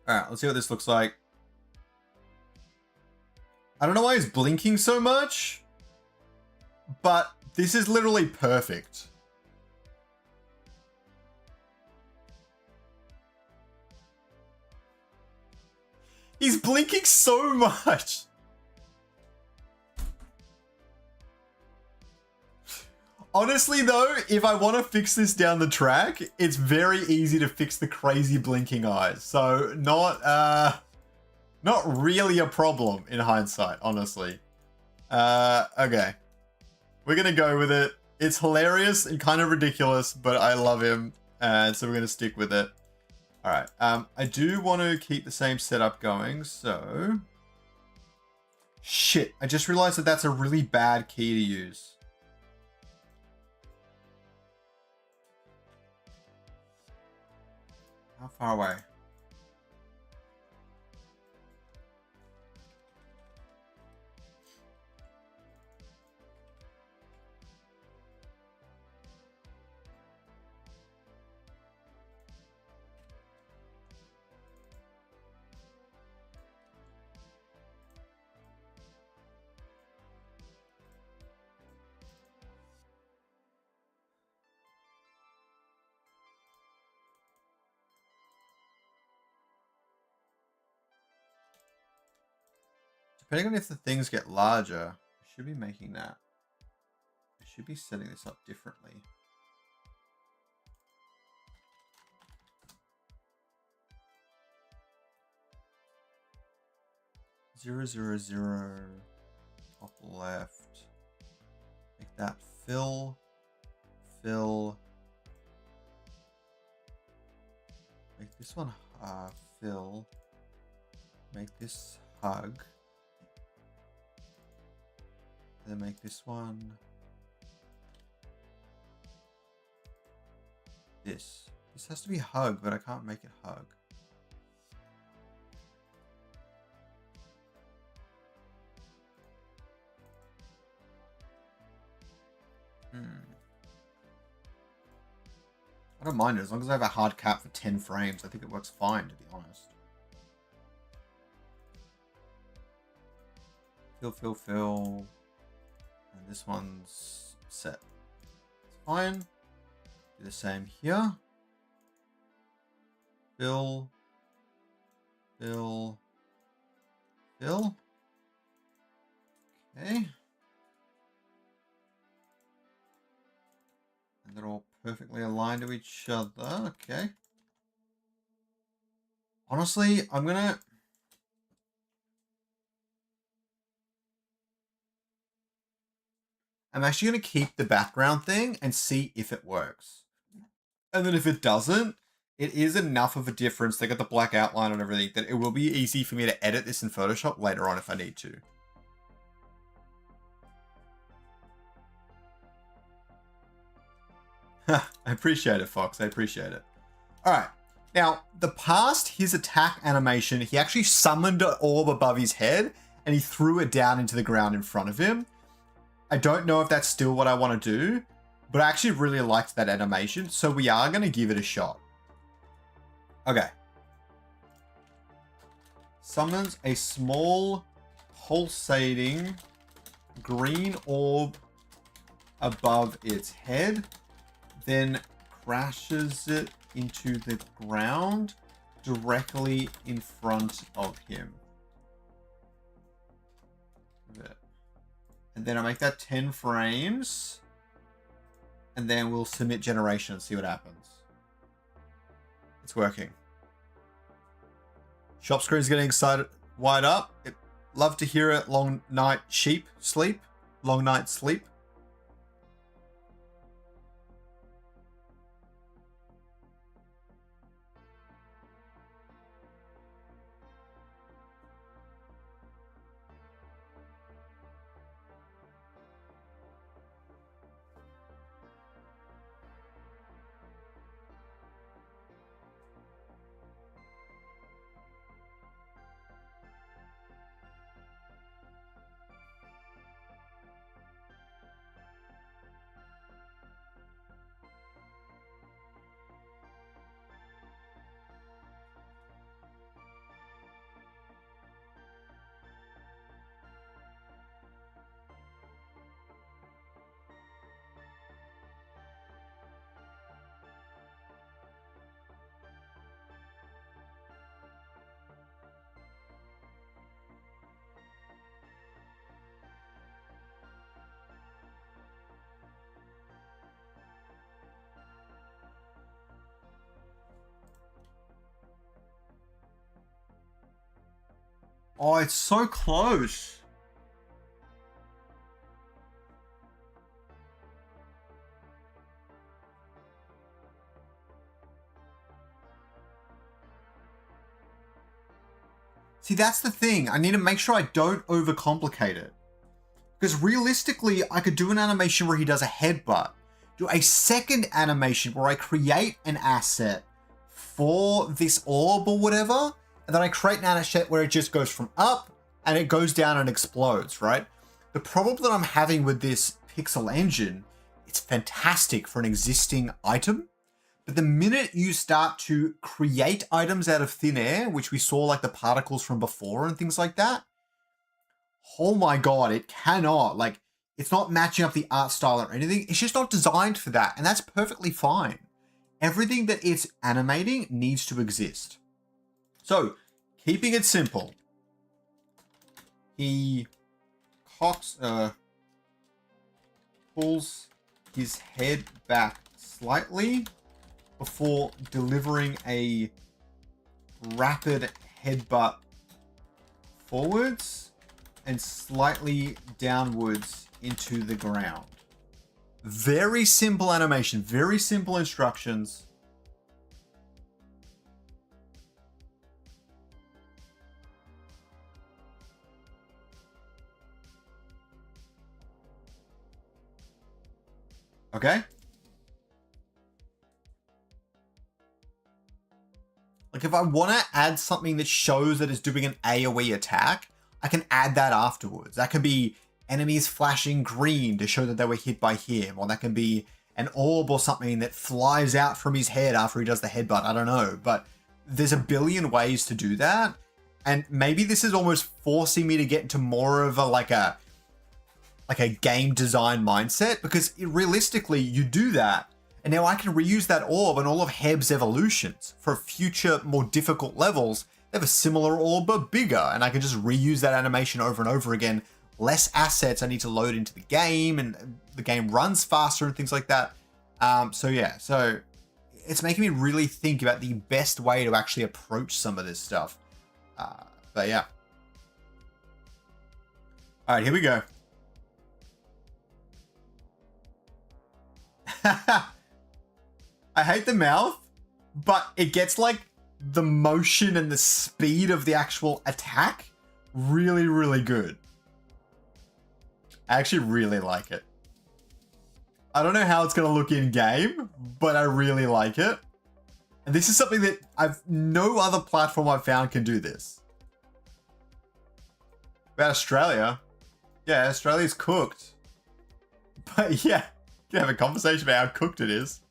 All right, let's see what this looks like. I don't know why he's blinking so much, but this is literally perfect. He's blinking so much. Honestly though, if I want to fix this down the track, it's very easy to fix the crazy blinking eyes. So not really a problem in hindsight, honestly. Okay. We're gonna go with it. It's hilarious and kind of ridiculous, but I love him. So we're gonna stick with it. All right. I do want to keep the same setup going, so... Shit, I just realized that that's a really bad key to use. How far away? Depending on if the things get larger, I should be making that. I should be setting this up differently. Zero, zero, zero. Top left. Make that fill. Fill. Make this one fill. Make this hug. Then make this one this. This has to be hug, but I can't make it hug. I don't mind it as long as I have a hard cap for 10 frames. I think it works fine, to be honest. Fill. And this one's set. It's fine. Do the same here. Fill. Okay. And they're all perfectly aligned to each other. Okay. Honestly, I'm actually going to keep the background thing and see if it works. And then if it doesn't, it is enough of a difference. They got the black outline and everything that it will be easy for me to edit this in Photoshop later on if I need to. I appreciate it, Fox. I appreciate it. All right. Now, past his attack animation, he actually summoned an orb above his head and he threw it down into the ground in front of him. I don't know if that's still what I want to do, but I actually really liked that animation, so we are going to give it a shot. Okay. Summons a small pulsating green orb above its head, then crashes it into the ground directly in front of him. And then I make that 10 frames. And then we'll submit generation and see what happens. It's working. Shop screen's getting excited, wide up. Love to hear it. Long night sleep. Long night sleep. Oh, it's so close. See, that's the thing. I need to make sure I don't overcomplicate it. Because realistically, I could do an animation where he does a headbutt. Do a second animation where I create an asset for this orb or whatever. And then I create an asset where it just goes from up and it goes down and explodes, right? The problem that I'm having with this pixel engine, it's fantastic for an existing item. But the minute you start to create items out of thin air, which we saw like the particles from before and things like that, oh my god, it cannot, like, it's not matching up the art style or anything. It's just not designed for that, and that's perfectly fine. Everything that it's animating needs to exist. So, keeping it simple, he pulls his head back slightly before delivering a rapid headbutt forwards and slightly downwards into the ground. Very simple animation, very simple instructions. Okay? Like if I want to add something that shows that it's doing an AoE attack, I can add that afterwards. That can be enemies flashing green to show that they were hit by him, or that can be an orb or something that flies out from his head after he does the headbutt. I don't know, but there's a billion ways to do that. And maybe this is almost forcing me to get into more of a like a game design mindset, because realistically you do that and now I can reuse that orb and all of Heb's evolutions for future more difficult levels. They have a similar orb but bigger, and I can just reuse that animation over and over again. Less assets I need to load into the game, and the game runs faster and things like that. So yeah, so it's making me really think about the best way to actually approach some of this stuff. But yeah. All right, here we go. I hate the mouth, but it gets like the motion and the speed of the actual attack really, really good. I actually really like it. I don't know how it's going to look in game, but I really like it. And this is something that no other platform I've found can do this. About Australia. Yeah, Australia's cooked. But yeah, you can have a conversation about how cooked it is.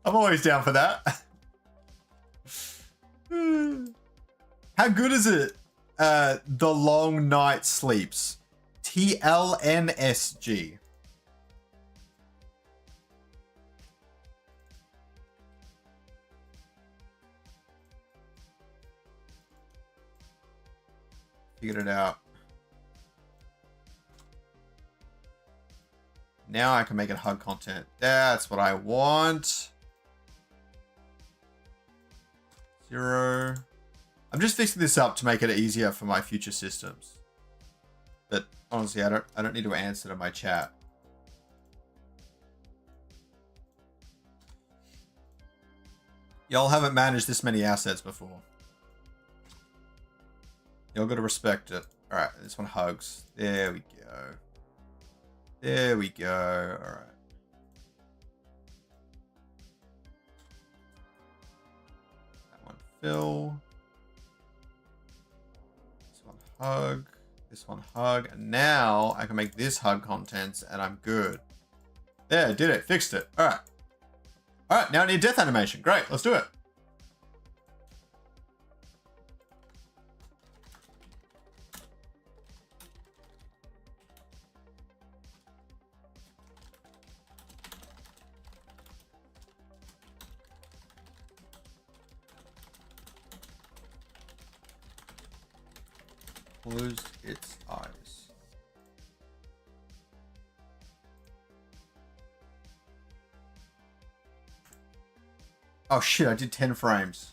I'm always down for that. How good is it? The Long Night Sleeps. TLNSG. Figured it out. Now I can make it HUD content. That's what I want. 0. I'm just fixing this up to make it easier for my future systems. But honestly, I don't need to answer to my chat. Y'all haven't managed this many assets before. Y'all gotta respect it. Alright, this one hugs. There we go. There we go. Alright. That one fill. This one hug. This one hug. And now I can make this hug contents and I'm good. There, did it. Fixed it. Alright. Alright, now I need death animation. Great, let's do it. Closed its eyes. Oh shit, I did 10 frames.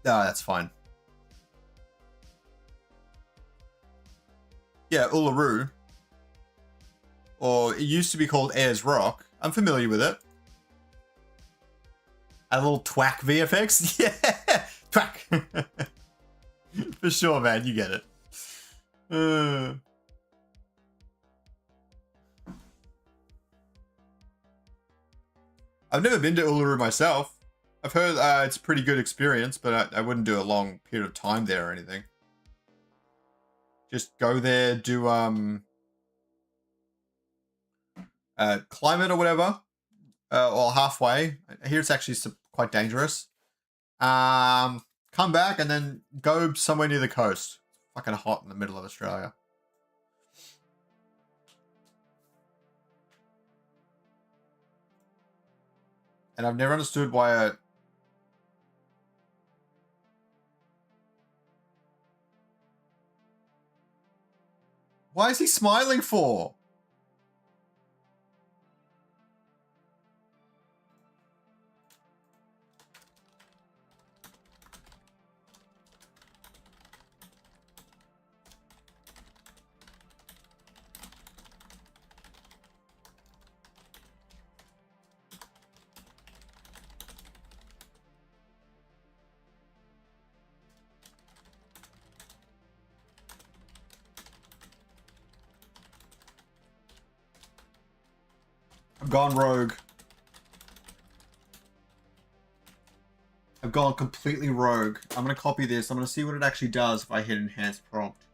No, that's fine. Yeah, Uluru. Or it used to be called Ayers Rock. I'm familiar with it. A little twack VFX? Yeah! Twack! For sure, man. You get it. I've never been to Uluru myself. I've heard it's a pretty good experience, but I wouldn't do a long period of time there or anything. Just go there, do climate or whatever, or halfway. I hear it's actually quite dangerous. Come back and then go somewhere near the coast. It's fucking hot in the middle of Australia. And I've never understood why why is he smiling for? I've gone rogue. I've gone completely rogue. I'm going to copy this. I'm going to see what it actually does if I hit enhance prompt.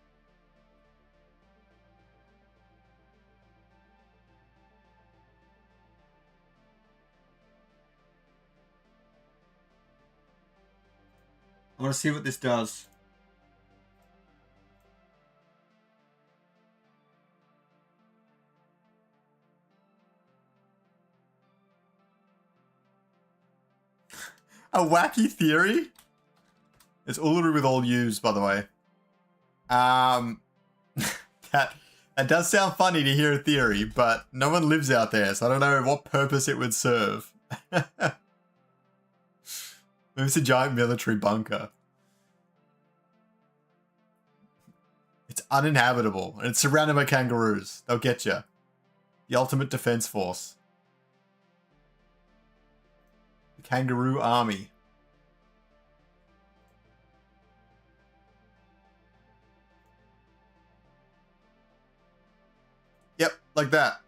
I'm going to see what this does. A wacky theory? It's Uluru with all U's, by the way. That does sound funny to hear a theory, but no one lives out there, so I don't know what purpose it would serve. Maybe it's a giant military bunker. It's uninhabitable, and it's surrounded by kangaroos. They'll get you. The ultimate defense force. The kangaroo army. Yep, like that.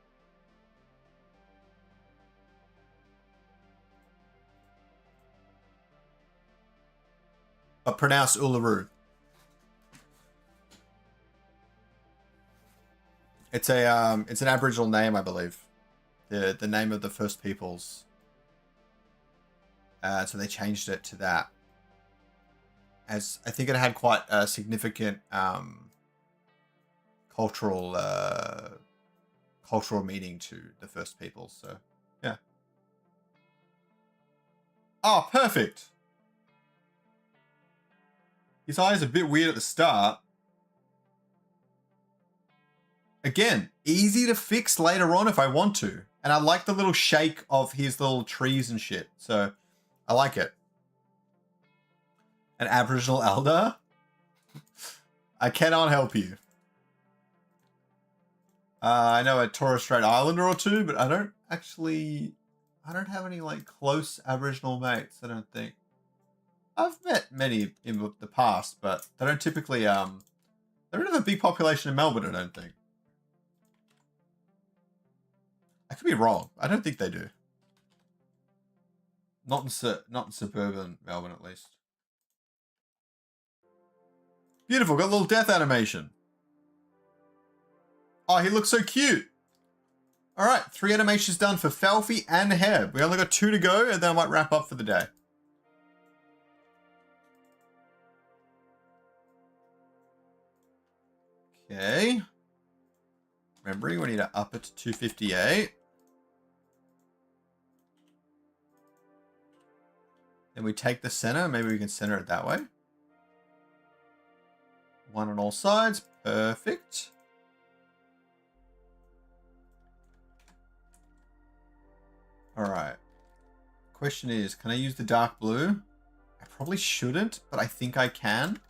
But pronounced Uluru. It's it's an Aboriginal name, I believe. The name of the First Peoples. So they changed it to that. As I think it had quite a significant cultural meaning to the First Peoples. So yeah. Oh, perfect. His eye is a bit weird at the start. Again, easy to fix later on if I want to. And I like the little shake of his little trees and shit. So I like it. An Aboriginal elder? I cannot help you. I know a Torres Strait Islander or two, but I don't have any like close Aboriginal mates, I don't think. I've met many in the past, but they don't typically, they don't have a big population in Melbourne, I don't think. I could be wrong. I don't think they do. Not in suburban Melbourne, at least. Beautiful. Got a little death animation. Oh, he looks so cute. All right. 3 animations done for Falfy and Heb. We only got 2 to go, and then I might wrap up for the day. Okay. Remembering we need to up it to 258. Then we take the center. Maybe we can center it that way. 1 on all sides. Perfect. All right. Question is, can I use the dark blue? I probably shouldn't, but I think I can.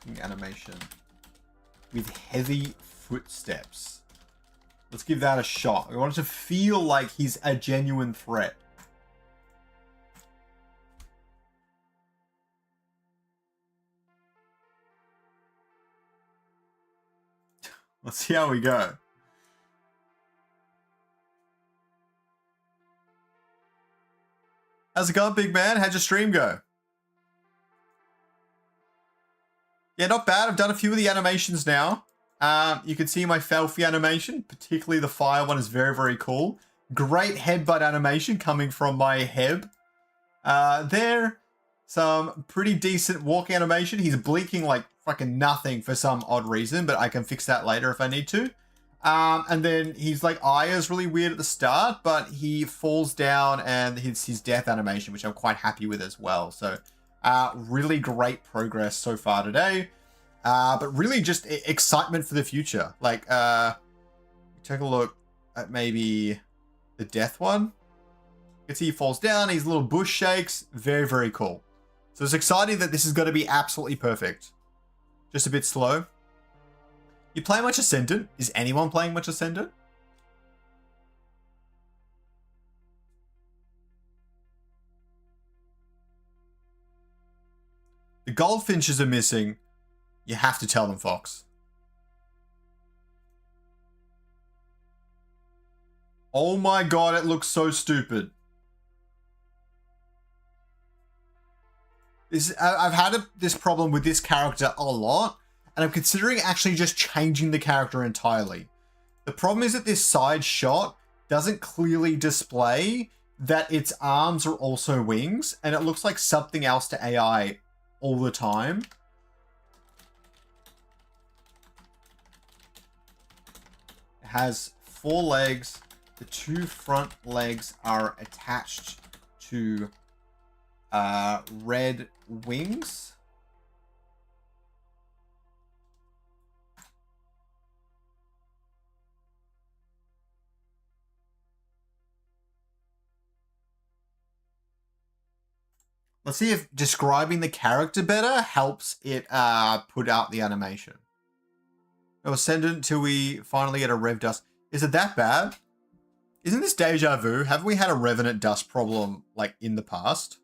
walking animation with heavy footsteps. Let's give that a shot. We want it to feel like he's a genuine threat. Let's see how we go. How's it going, big man? How'd your stream go? Yeah, not bad. I've done a few of the animations now. You can see my Felfie animation, particularly the fire one is very, very cool. Great headbutt animation coming from my Heb. There, some pretty decent walk animation. He's blinking like fucking nothing for some odd reason, but I can fix that later if I need to. And then he's like, eye is really weird at the start, but he falls down and his death animation, which I'm quite happy with as well. So really great progress so far today. But really just excitement for the future. Like, take a look at maybe the death one. You can see he falls down, his little bush shakes. Very, very cool. So it's exciting that this is going to be absolutely perfect. Just a bit slow. You play much Ascendant? Is anyone playing much Ascendant? The goldfinches are missing. You have to tell them, Fox. Oh my god, it looks so stupid. I've had this problem with this character a lot, and I'm considering actually just changing the character entirely. The problem is that this side shot doesn't clearly display that its arms are also wings, and it looks like something else to AI all the time. It has 4 legs. The 2 front legs are attached to red wings. Let's see if describing the character better helps it put out the animation. We'll send it until we finally get a Rev Dust. Is it that bad? Isn't this deja vu? Haven't we had a Revenant Dust problem like in the past?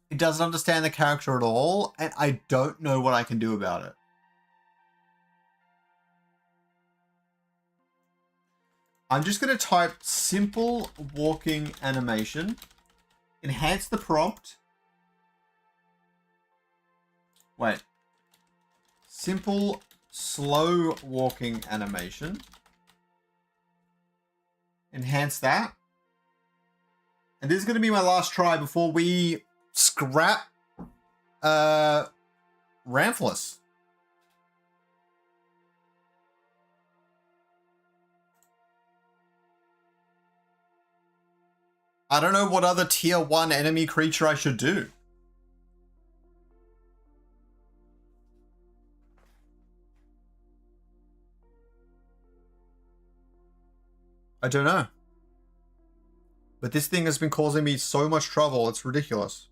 It doesn't understand the character at all, and I don't know what I can do about it. I'm just going to type simple walking animation, enhance the prompt. Wait. Simple slow walking animation. Enhance that. And this is going to be my last try before we scrap Ramphlis. I don't know what other tier 1 enemy creature I should do. I don't know. But this thing has been causing me so much trouble, it's ridiculous.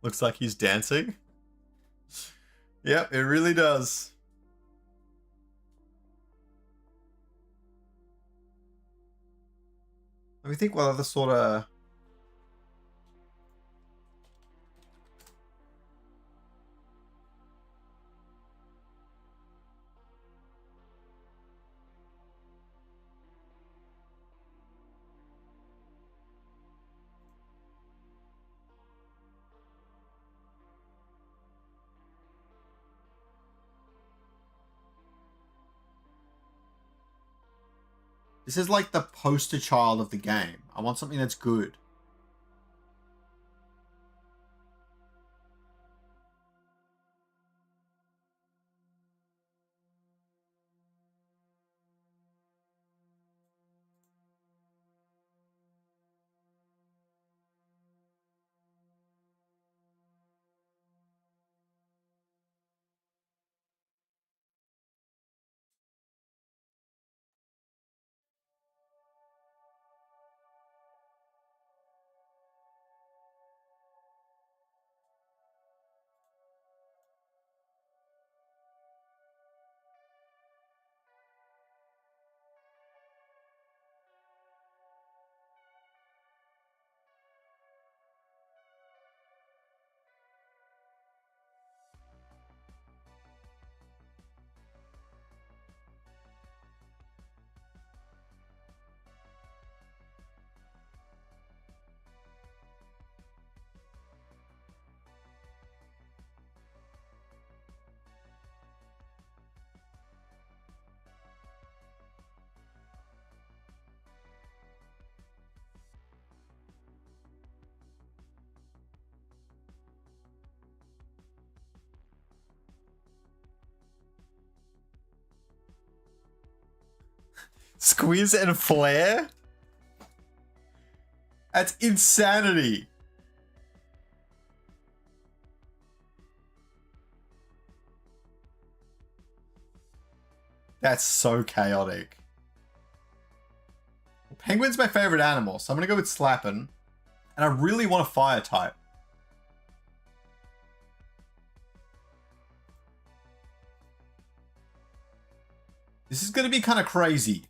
Looks like he's dancing. Yep, it really does. Let me think what other sort of... This is like the poster child of the game. I want something that's good. Squeeze and flare? That's insanity. That's so chaotic. Penguin's my favorite animal, so I'm gonna go with Slappin'. And I really want a fire type. This is gonna be kind of crazy.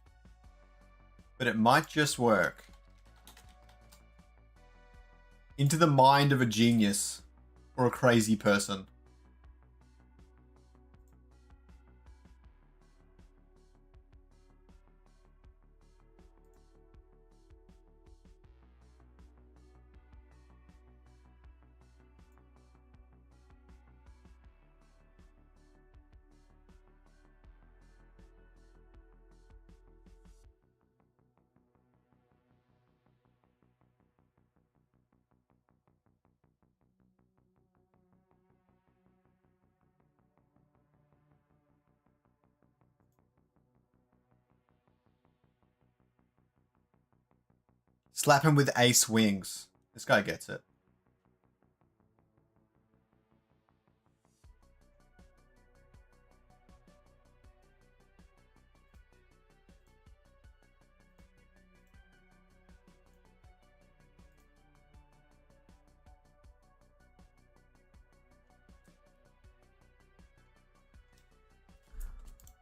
But it might just work. Into the mind of a genius. Or a crazy person. Slap him with ace wings. This guy gets it.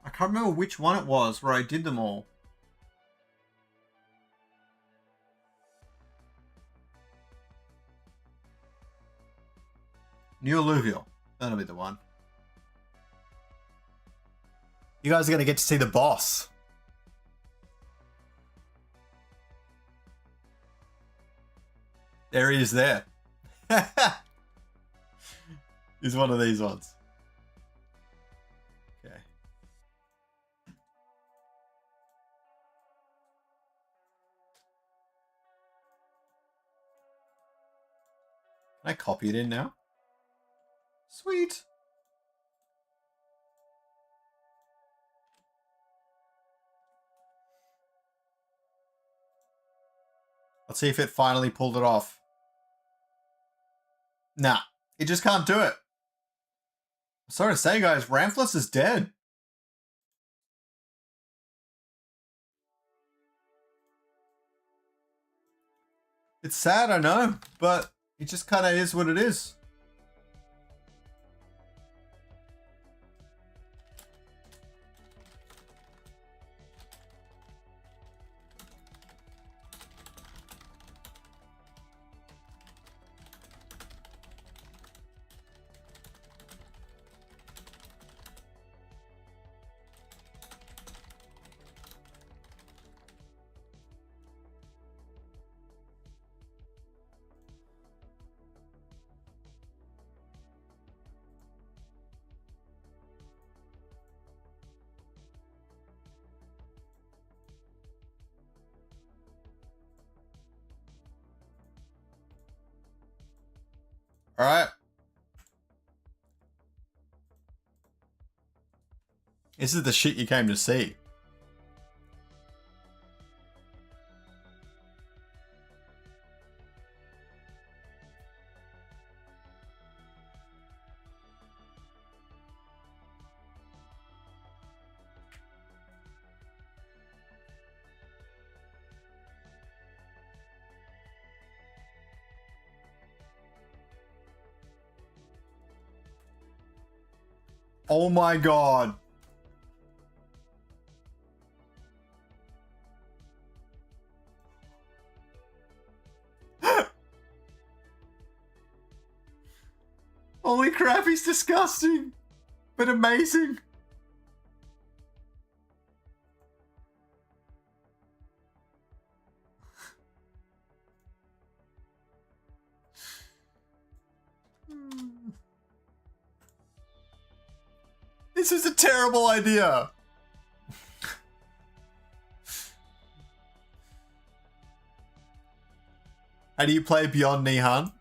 I can't remember which one it was where I did them all. New Illuvium. That'll be the one. You guys are going to get to see the boss. There he is there. He's one of these ones. Okay. Can I copy it in now? Sweet. Let's see if it finally pulled it off. Nah, it just can't do it. Sorry to say, guys, Ramfless is dead. It's sad, I know, but it just kind of is what it is. All right. This is the shit you came to see. Oh my god. Holy crap, he's disgusting, but amazing. This is a terrible idea. How do you play Beyond Nihan?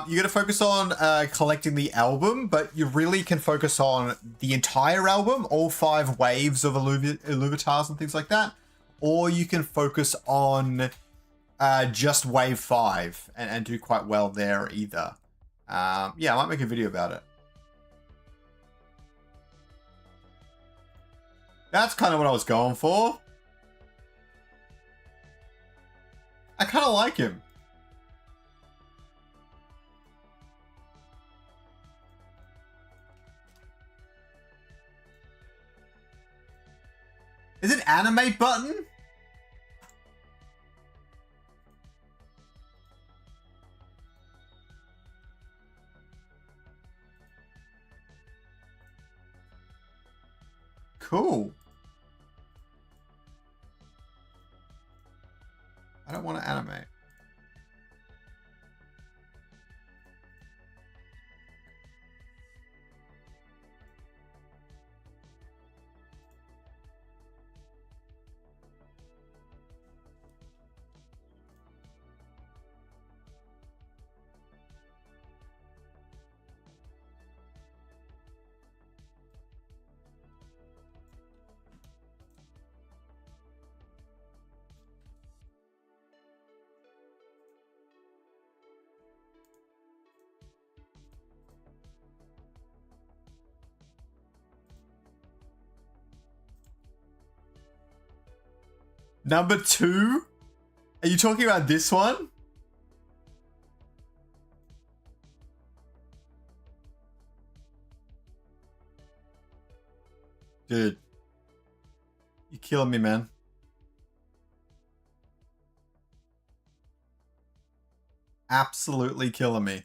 You got to focus on collecting the album, but you really can focus on the entire album, all 5 waves of Illuvitars and things like that. Or you can focus on just wave 5 and do quite well there either. Yeah, I might make a video about it. That's kind of what I was going for. I kind of like him. Is it animate button? Cool. I don't want to animate. Number 2? Are you talking about this one? Dude. You're killing me, man. Absolutely killing me.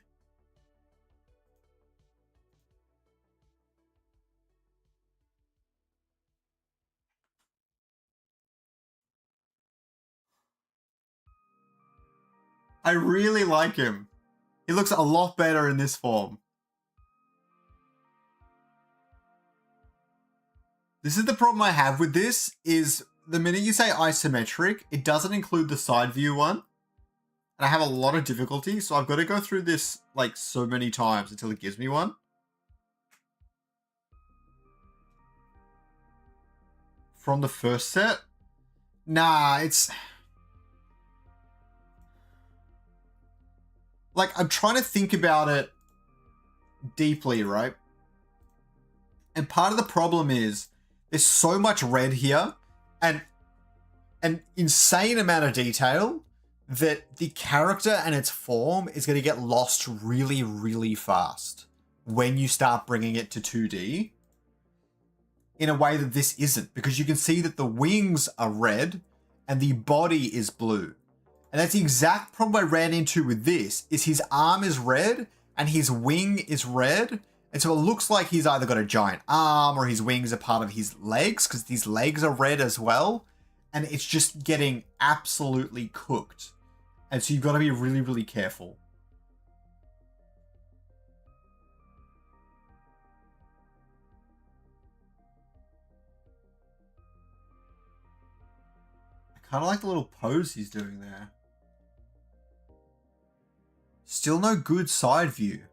I really like him. He looks a lot better in this form. This is the problem I have with this, is the minute you say isometric, it doesn't include the side view one. And I have a lot of difficulty, so I've got to go through this like so many times until it gives me one. From the first set? Nah, it's... Like, I'm trying to think about it deeply, right? And part of the problem is there's so much red here and an insane amount of detail that the character and its form is going to get lost really, really fast when you start bringing it to 2D in a way that this isn't, because you can see that the wings are red and the body is blue. And that's the exact problem I ran into with this, is his arm is red and his wing is red. And so it looks like he's either got a giant arm or his wings are part of his legs, because these legs are red as well. And it's just getting absolutely cooked. And so you've got to be really, really careful. I kind of like the little pose he's doing there. Still no good side view.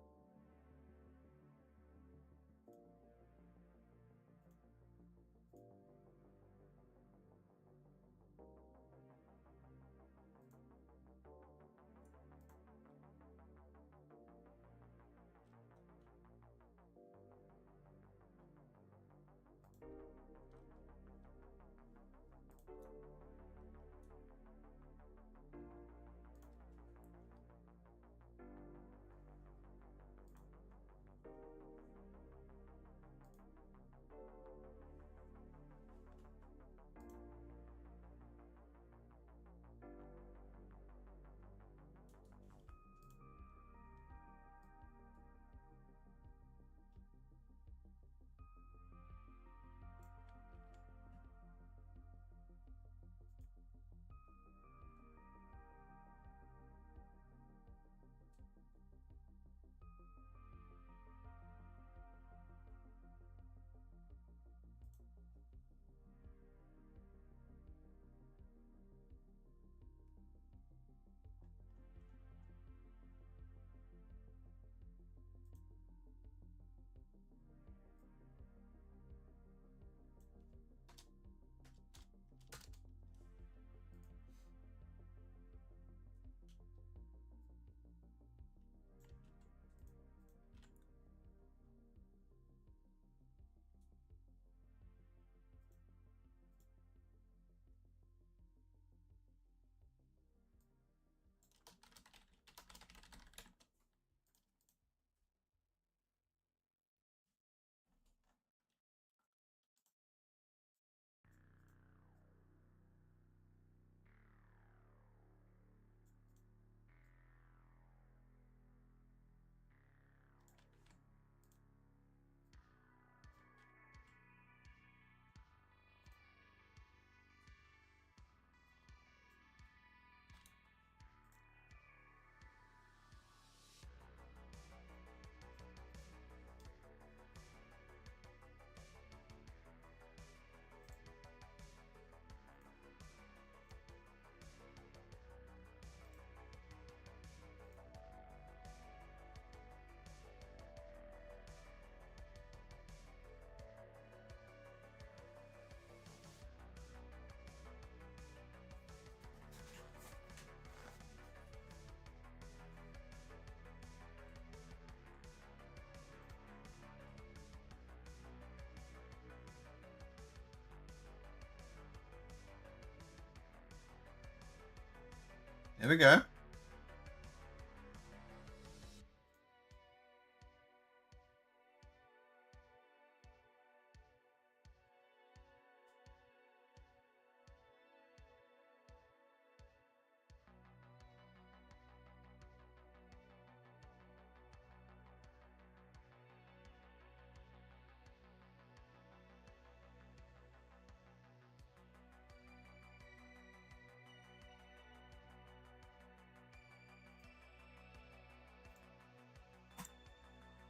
There we go.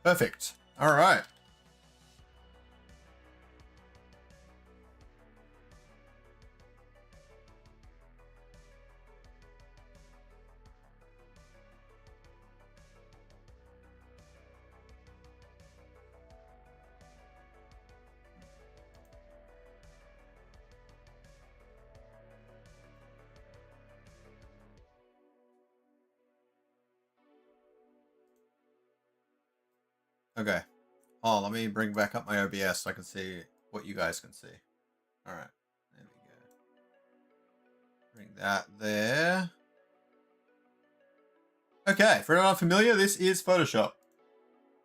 Perfect. All right. Okay. Oh, let me bring back up my OBS so I can see what you guys can see. All right. There we go. Bring that there. Okay. For anyone unfamiliar, this is Photoshop.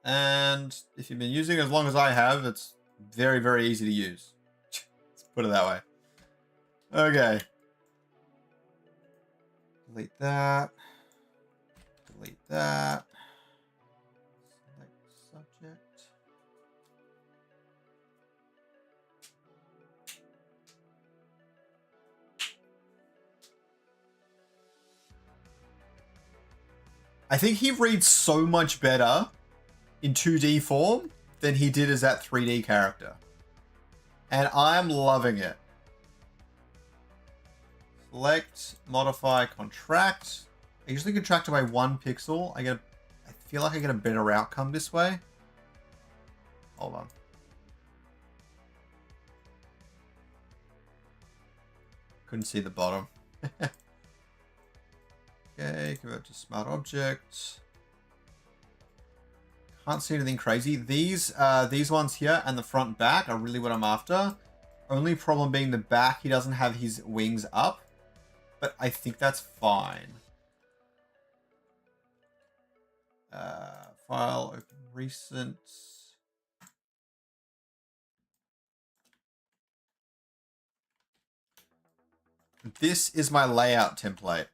And if you've been using it as long as I have, it's very, very easy to use. Let's put it that way. Okay. Delete that. Delete that. Select subject. I think he reads so much better in 2D form than he did as that 3D character. And I'm loving it. Select, modify, contract. I usually contract it by 1 pixel. I feel like I get a better outcome this way. Hold on. Couldn't see the bottom. Okay, convert to smart object. Can't see anything crazy. These ones here and the front and back are really what I'm after. Only problem being the back, he doesn't have his wings up. But I think that's fine. File, open recent. This is my layout template.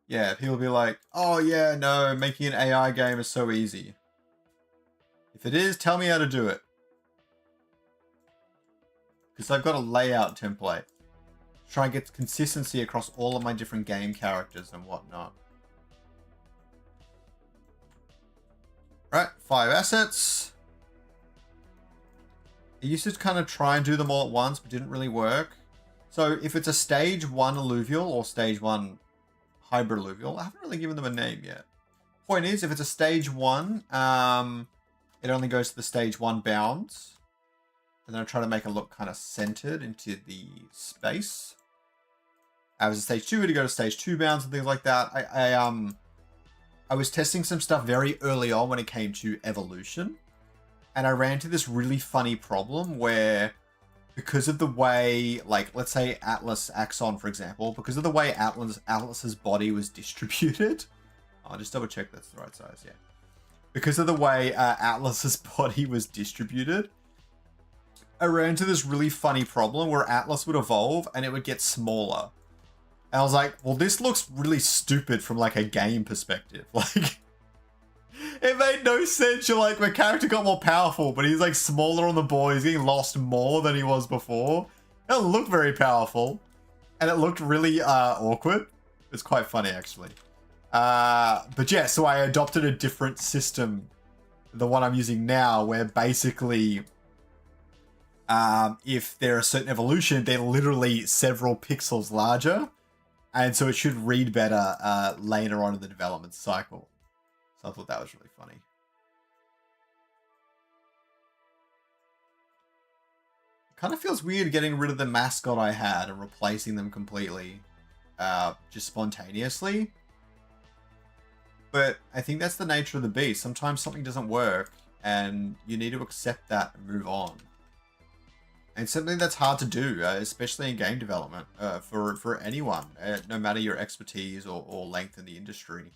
Yeah, people be like, oh yeah, no, making an AI game is so easy. If it is, tell me how to do it. Because I've got a layout template. Try and get consistency across all of my different game characters and whatnot. Right, 5 assets. I used to kind of try and do them all at once, but didn't really work. So if it's a stage 1 alluvial or stage 1 hybrid alluvial, I haven't really given them a name yet. Point is, if it's a stage 1, it only goes to the stage 1 bounds. And then I try to make it look kind of centered into the space. As a stage 2, to go to stage 2 bounds and things like that. I was testing some stuff very early on when it came to evolution. And I ran into this really funny problem where, because of the way, like, let's say Atlas Axon, for example, because of the way Atlas's body was distributed. I'll just double check that's the right size, yeah. Because of the way Atlas's body was distributed, I ran into this really funny problem where Atlas would evolve and it would get smaller. And I was like, well, this looks really stupid from like a game perspective. Like, it made no sense. You're like, my character got more powerful, but he's like smaller on the board. He's getting lost more than he was before. It didn't look very powerful. And it looked really awkward. It's quite funny, actually. But yeah, so I adopted a different system, the one I'm using now, where basically, if they're a certain evolution, they're literally several pixels larger. And so it should read better later on in the development cycle. So I thought that was really funny. It kind of feels weird getting rid of the mascot I had and replacing them completely, just spontaneously. But I think that's the nature of the beast. Sometimes something doesn't work and you need to accept that and move on. And something that's hard to do, especially in game development, for anyone, no matter your expertise or length in the industry.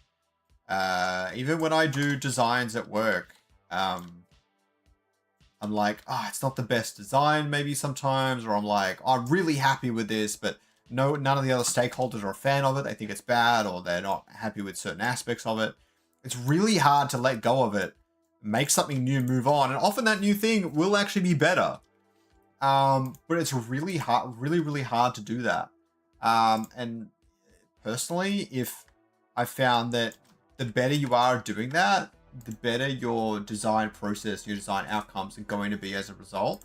Even when I do designs at work, I'm like, it's not the best design maybe sometimes, or I'm like, I'm really happy with this, but none of the other stakeholders are a fan of it. They think it's bad, or they're not happy with certain aspects of it. It's really hard to let go of it, make something new, move on, and often that new thing will actually be better. But it's really hard, really hard to do that. And personally, if I found that the better you are doing that, the better your design process, your design outcomes are going to be as a result.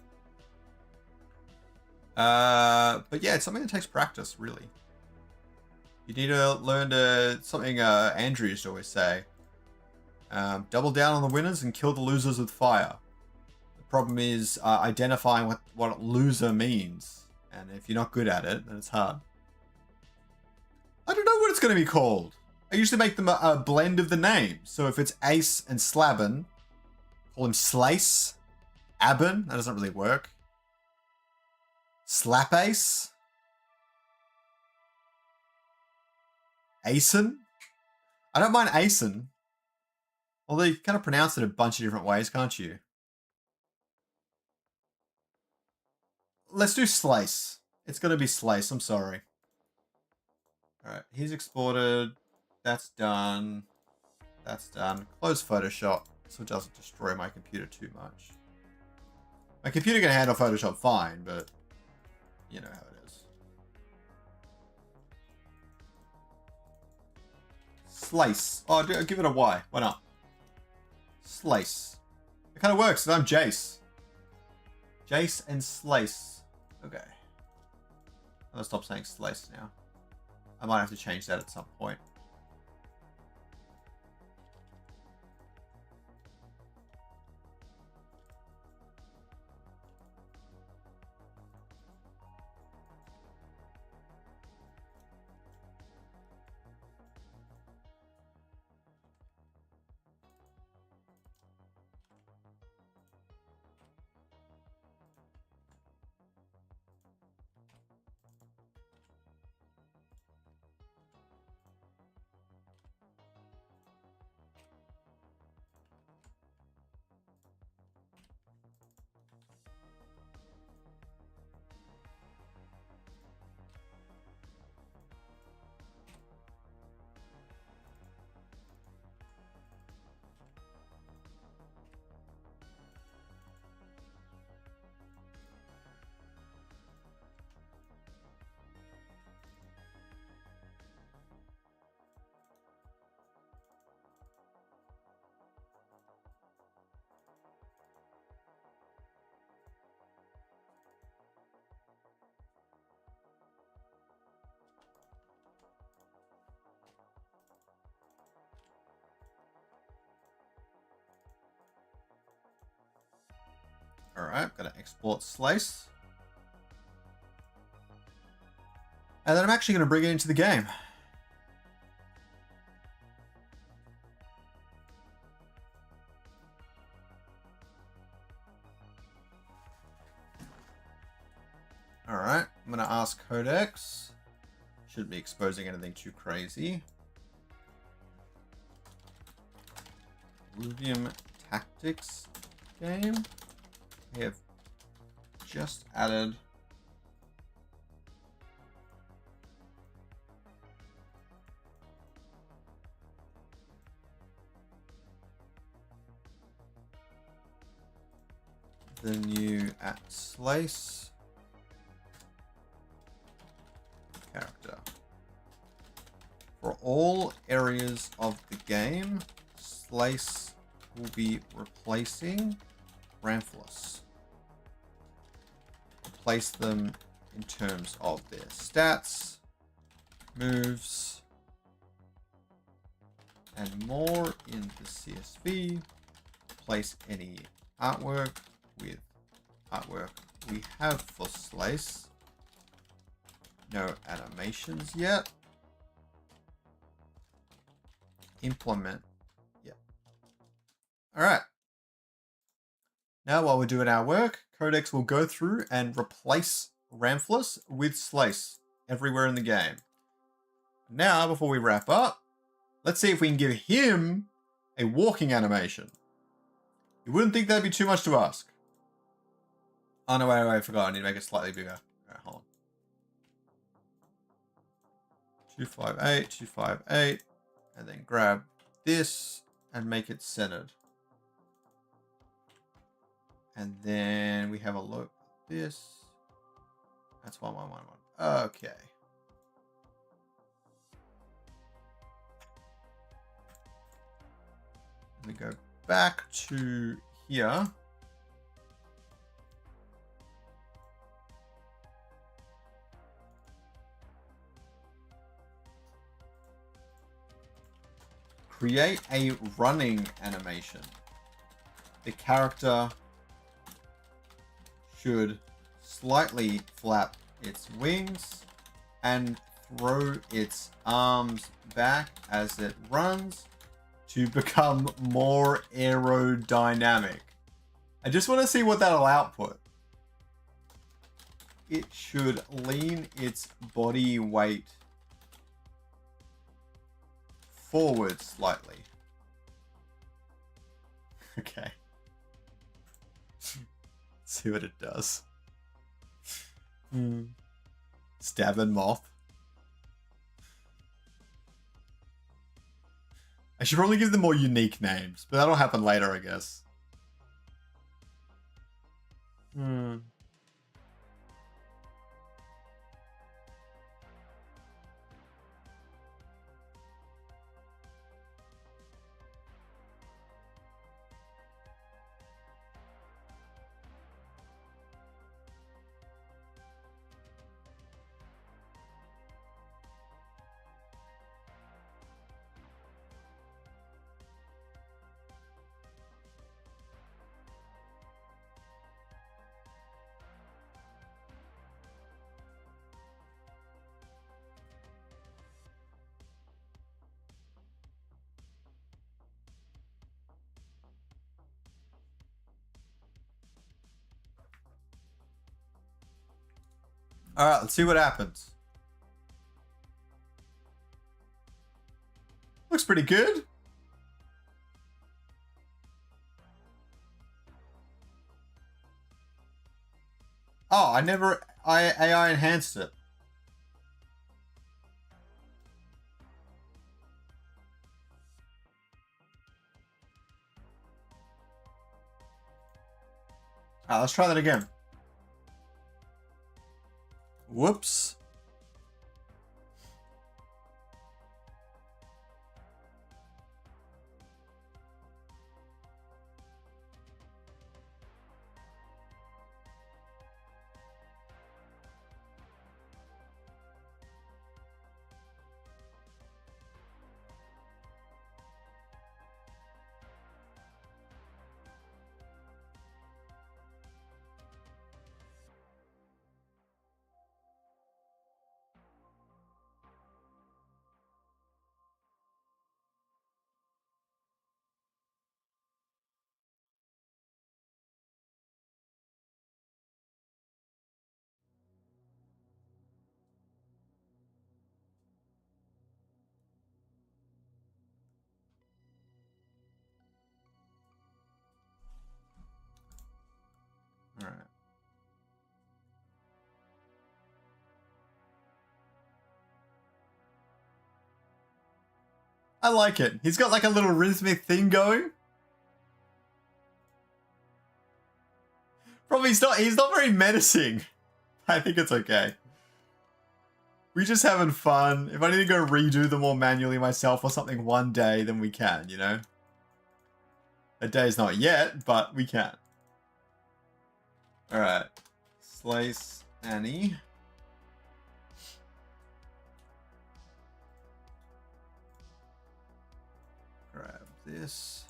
But yeah, it's something that takes practice, really. You need to learn something Andrew used to always say. Double down on the winners and kill the losers with fire. The problem is identifying what loser means. And if you're not good at it, then it's hard. I don't know what it's going to be called. I usually make them a blend of the names. So if it's Ace and Slabin, call him Slace. Abin, that doesn't really work. Slap Ace. Acen. I don't mind Acen. Although you can kind of pronounce it a bunch of different ways, can't you? Let's do Slice. It's going to be Slice, I'm sorry. Alright, he's exported. That's done. That's done. Close Photoshop so it doesn't destroy my computer too much. My computer can handle Photoshop fine, but you know how it is. Slice. Oh, give it a Y. Why not? Slice. It kind of works, because I'm Jace. Jace and Slice. Okay. I'm going to stop saying Slice now. I might have to change that at some point. Alright, gotta export Slice. And then I'm actually gonna bring it into the game. Alright, I'm gonna ask Codex. Shouldn't be exposing anything too crazy. Illuvium Tactics game. We have just added the new @Slice character. For all areas of the game, Slice will be replacing Ramphlos. Replace them in terms of their stats, moves, and more in the CSV. Replace any artwork with artwork we have for Slice. No animations yet. Implement. Yeah. All right. Now, while we're doing our work, Codex will go through and replace Ramphlis with Slice everywhere in the game. Now, before we wrap up, let's see if we can give him a walking animation. You wouldn't think that'd be too much to ask. Oh, no, wait, I forgot. I need to make it slightly bigger. All right, hold on. 258, 258, and then grab this and make it centered. And then we have a look at this. That's 1111. Okay. We go back to here. Create a running animation. The character should slightly flap its wings and throw its arms back as it runs to become more aerodynamic. I just want to see what that'll output. It should lean its body weight forward slightly. Okay. See what it does. Stabbing moth. I should probably give them more unique names, but that'll happen later, I guess. All right, let's see what happens. Looks pretty good. Oh, I AI enhanced it. All right, let's try that again. Whoops. All right. I like it. He's got like a little rhythmic thing going. Probably he's not very menacing. I think it's okay. We're just having fun. If I need to go redo them all manually myself or something one day, then we can, you know? A day's not yet, but we can. Alright. Slice Annie. Grab this.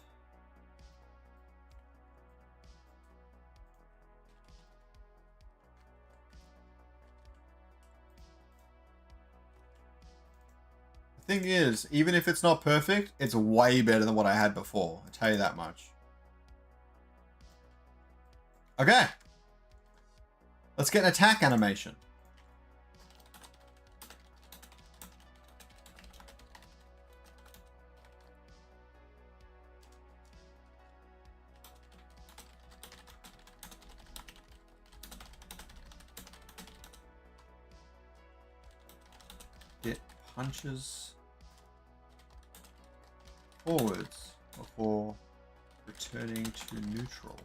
Thing is, even if it's not perfect, it's way better than what I had before. I'll tell you that much. Okay. Let's get an attack animation. It punches forwards before returning to neutral.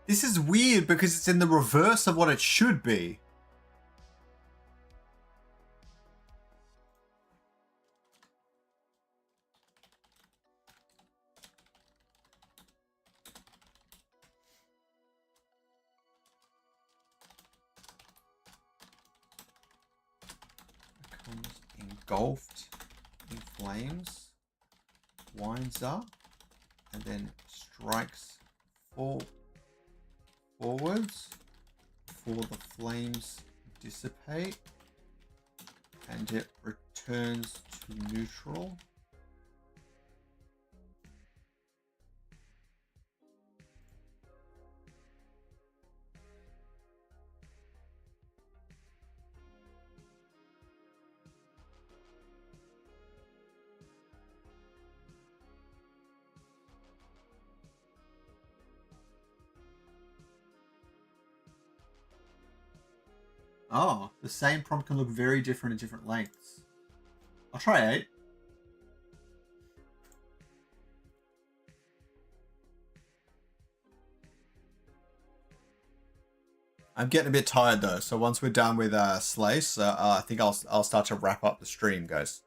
This is weird because it's in the reverse of what it should be. Becomes engulfed in flames, winds up, and then strikes forwards before the flames dissipate, and it returns to neutral. Oh, the same prompt can look very different at different lengths. I'll try 8. I'm getting a bit tired though, so once we're done with Slice, I think I'll start to wrap up the stream, guys.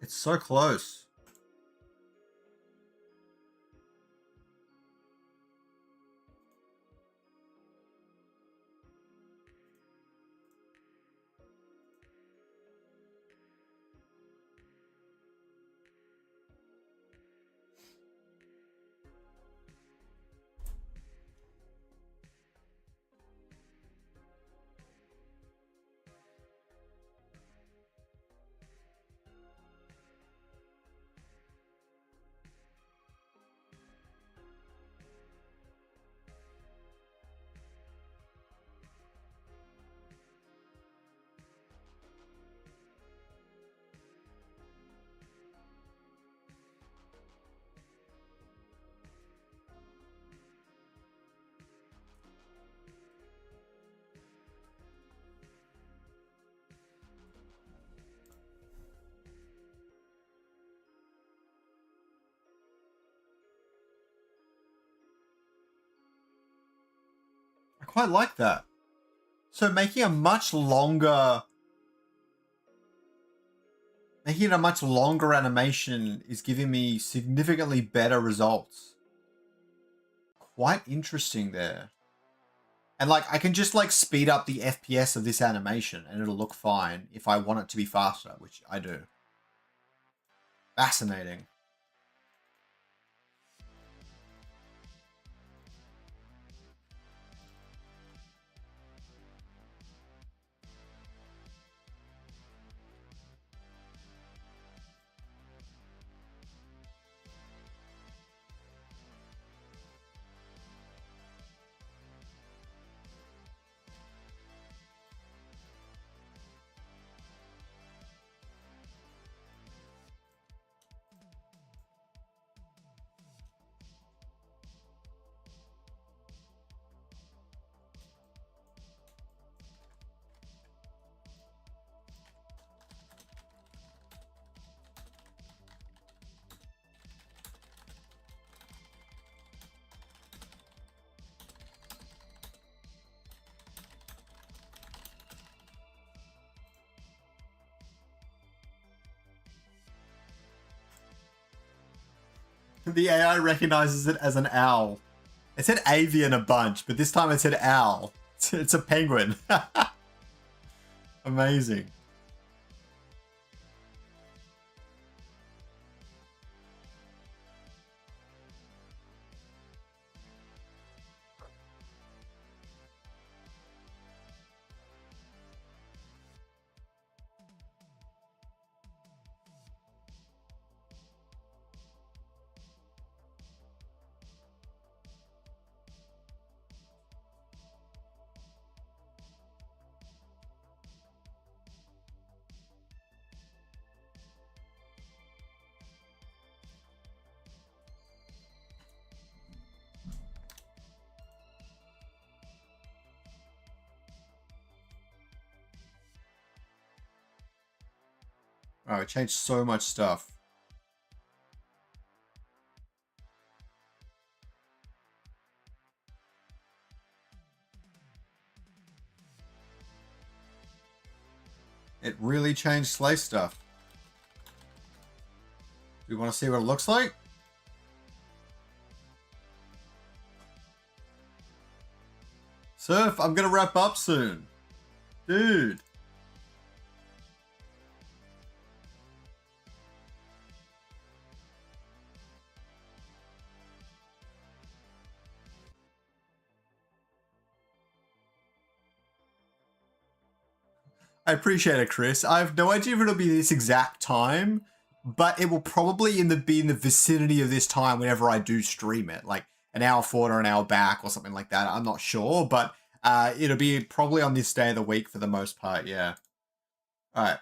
It's so close. quite like that. So making it a much longer animation is giving me significantly better results. Quite interesting there. And like, I can just like speed up the FPS of this animation and it'll look fine if I want it to be faster, which I do. Fascinating. The AI recognizes it as an owl. It said avian a bunch, but this time it said owl. It's a penguin. Amazing. Oh, it changed so much stuff. It really changed Slay stuff. Do you want to see what it looks like? Surf, I'm gonna wrap up soon. Dude. I appreciate it, Chris. I have no idea if it'll be this exact time, but it will probably be in the vicinity of this time whenever I do stream it, like an hour forward or an hour back or something like that. I'm not sure, but it'll be probably on this day of the week for the most part, yeah. All right.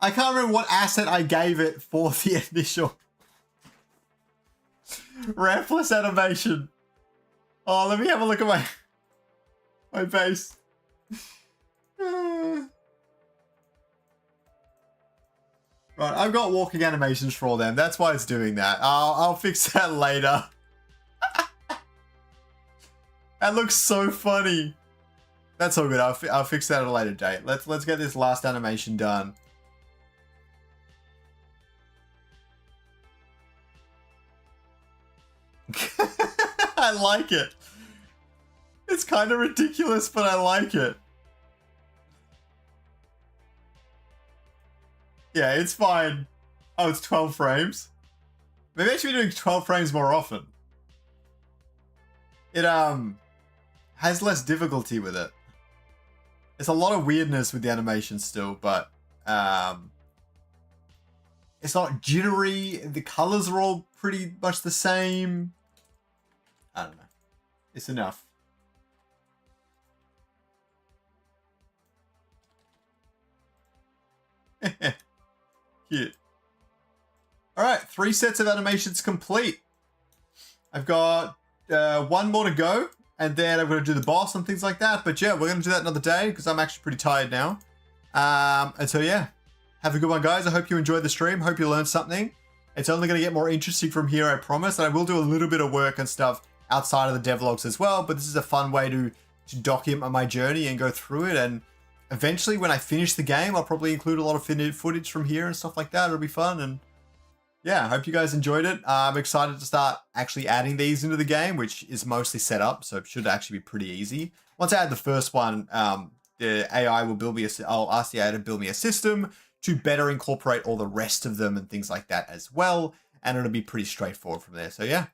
I can't remember what asset I gave it for the initial Rampless animation. Oh, let me have a look at my base. Right, I've got walking animations for all them. That's why it's doing that. I'll fix that later. That looks so funny. That's all good. I'll fix that at a later date. Let's get this last animation done. I like it. It's kind of ridiculous, but I like it. Yeah, it's fine. Oh, it's 12 frames. Maybe I should be doing 12 frames more often. It has less difficulty with it. There's a lot of weirdness with the animation still, but it's not jittery. The colors are all pretty much the same. I don't know. It's enough. Cute. Alright, 3 sets of animations complete. I've got one more to go, and then I'm going to do the boss and things like that. But yeah, we're going to do that another day, because I'm actually pretty tired now. And so yeah, have a good one, guys. I hope you enjoyed the stream. Hope you learned something. It's only going to get more interesting from here, I promise. And I will do a little bit of work and stuff outside of the devlogs as well. But this is a fun way to document my journey and go through it. And eventually, when I finish the game, I'll probably include a lot of footage from here and stuff like that. It'll be fun. And yeah, I hope you guys enjoyed it. I'm excited to start actually adding these into the game, which is mostly set up, so it should actually be pretty easy. Once I add the first one, the AI will build me I'll ask the AI to build me a system to better incorporate all the rest of them and things like that as well. And it'll be pretty straightforward from there. So yeah,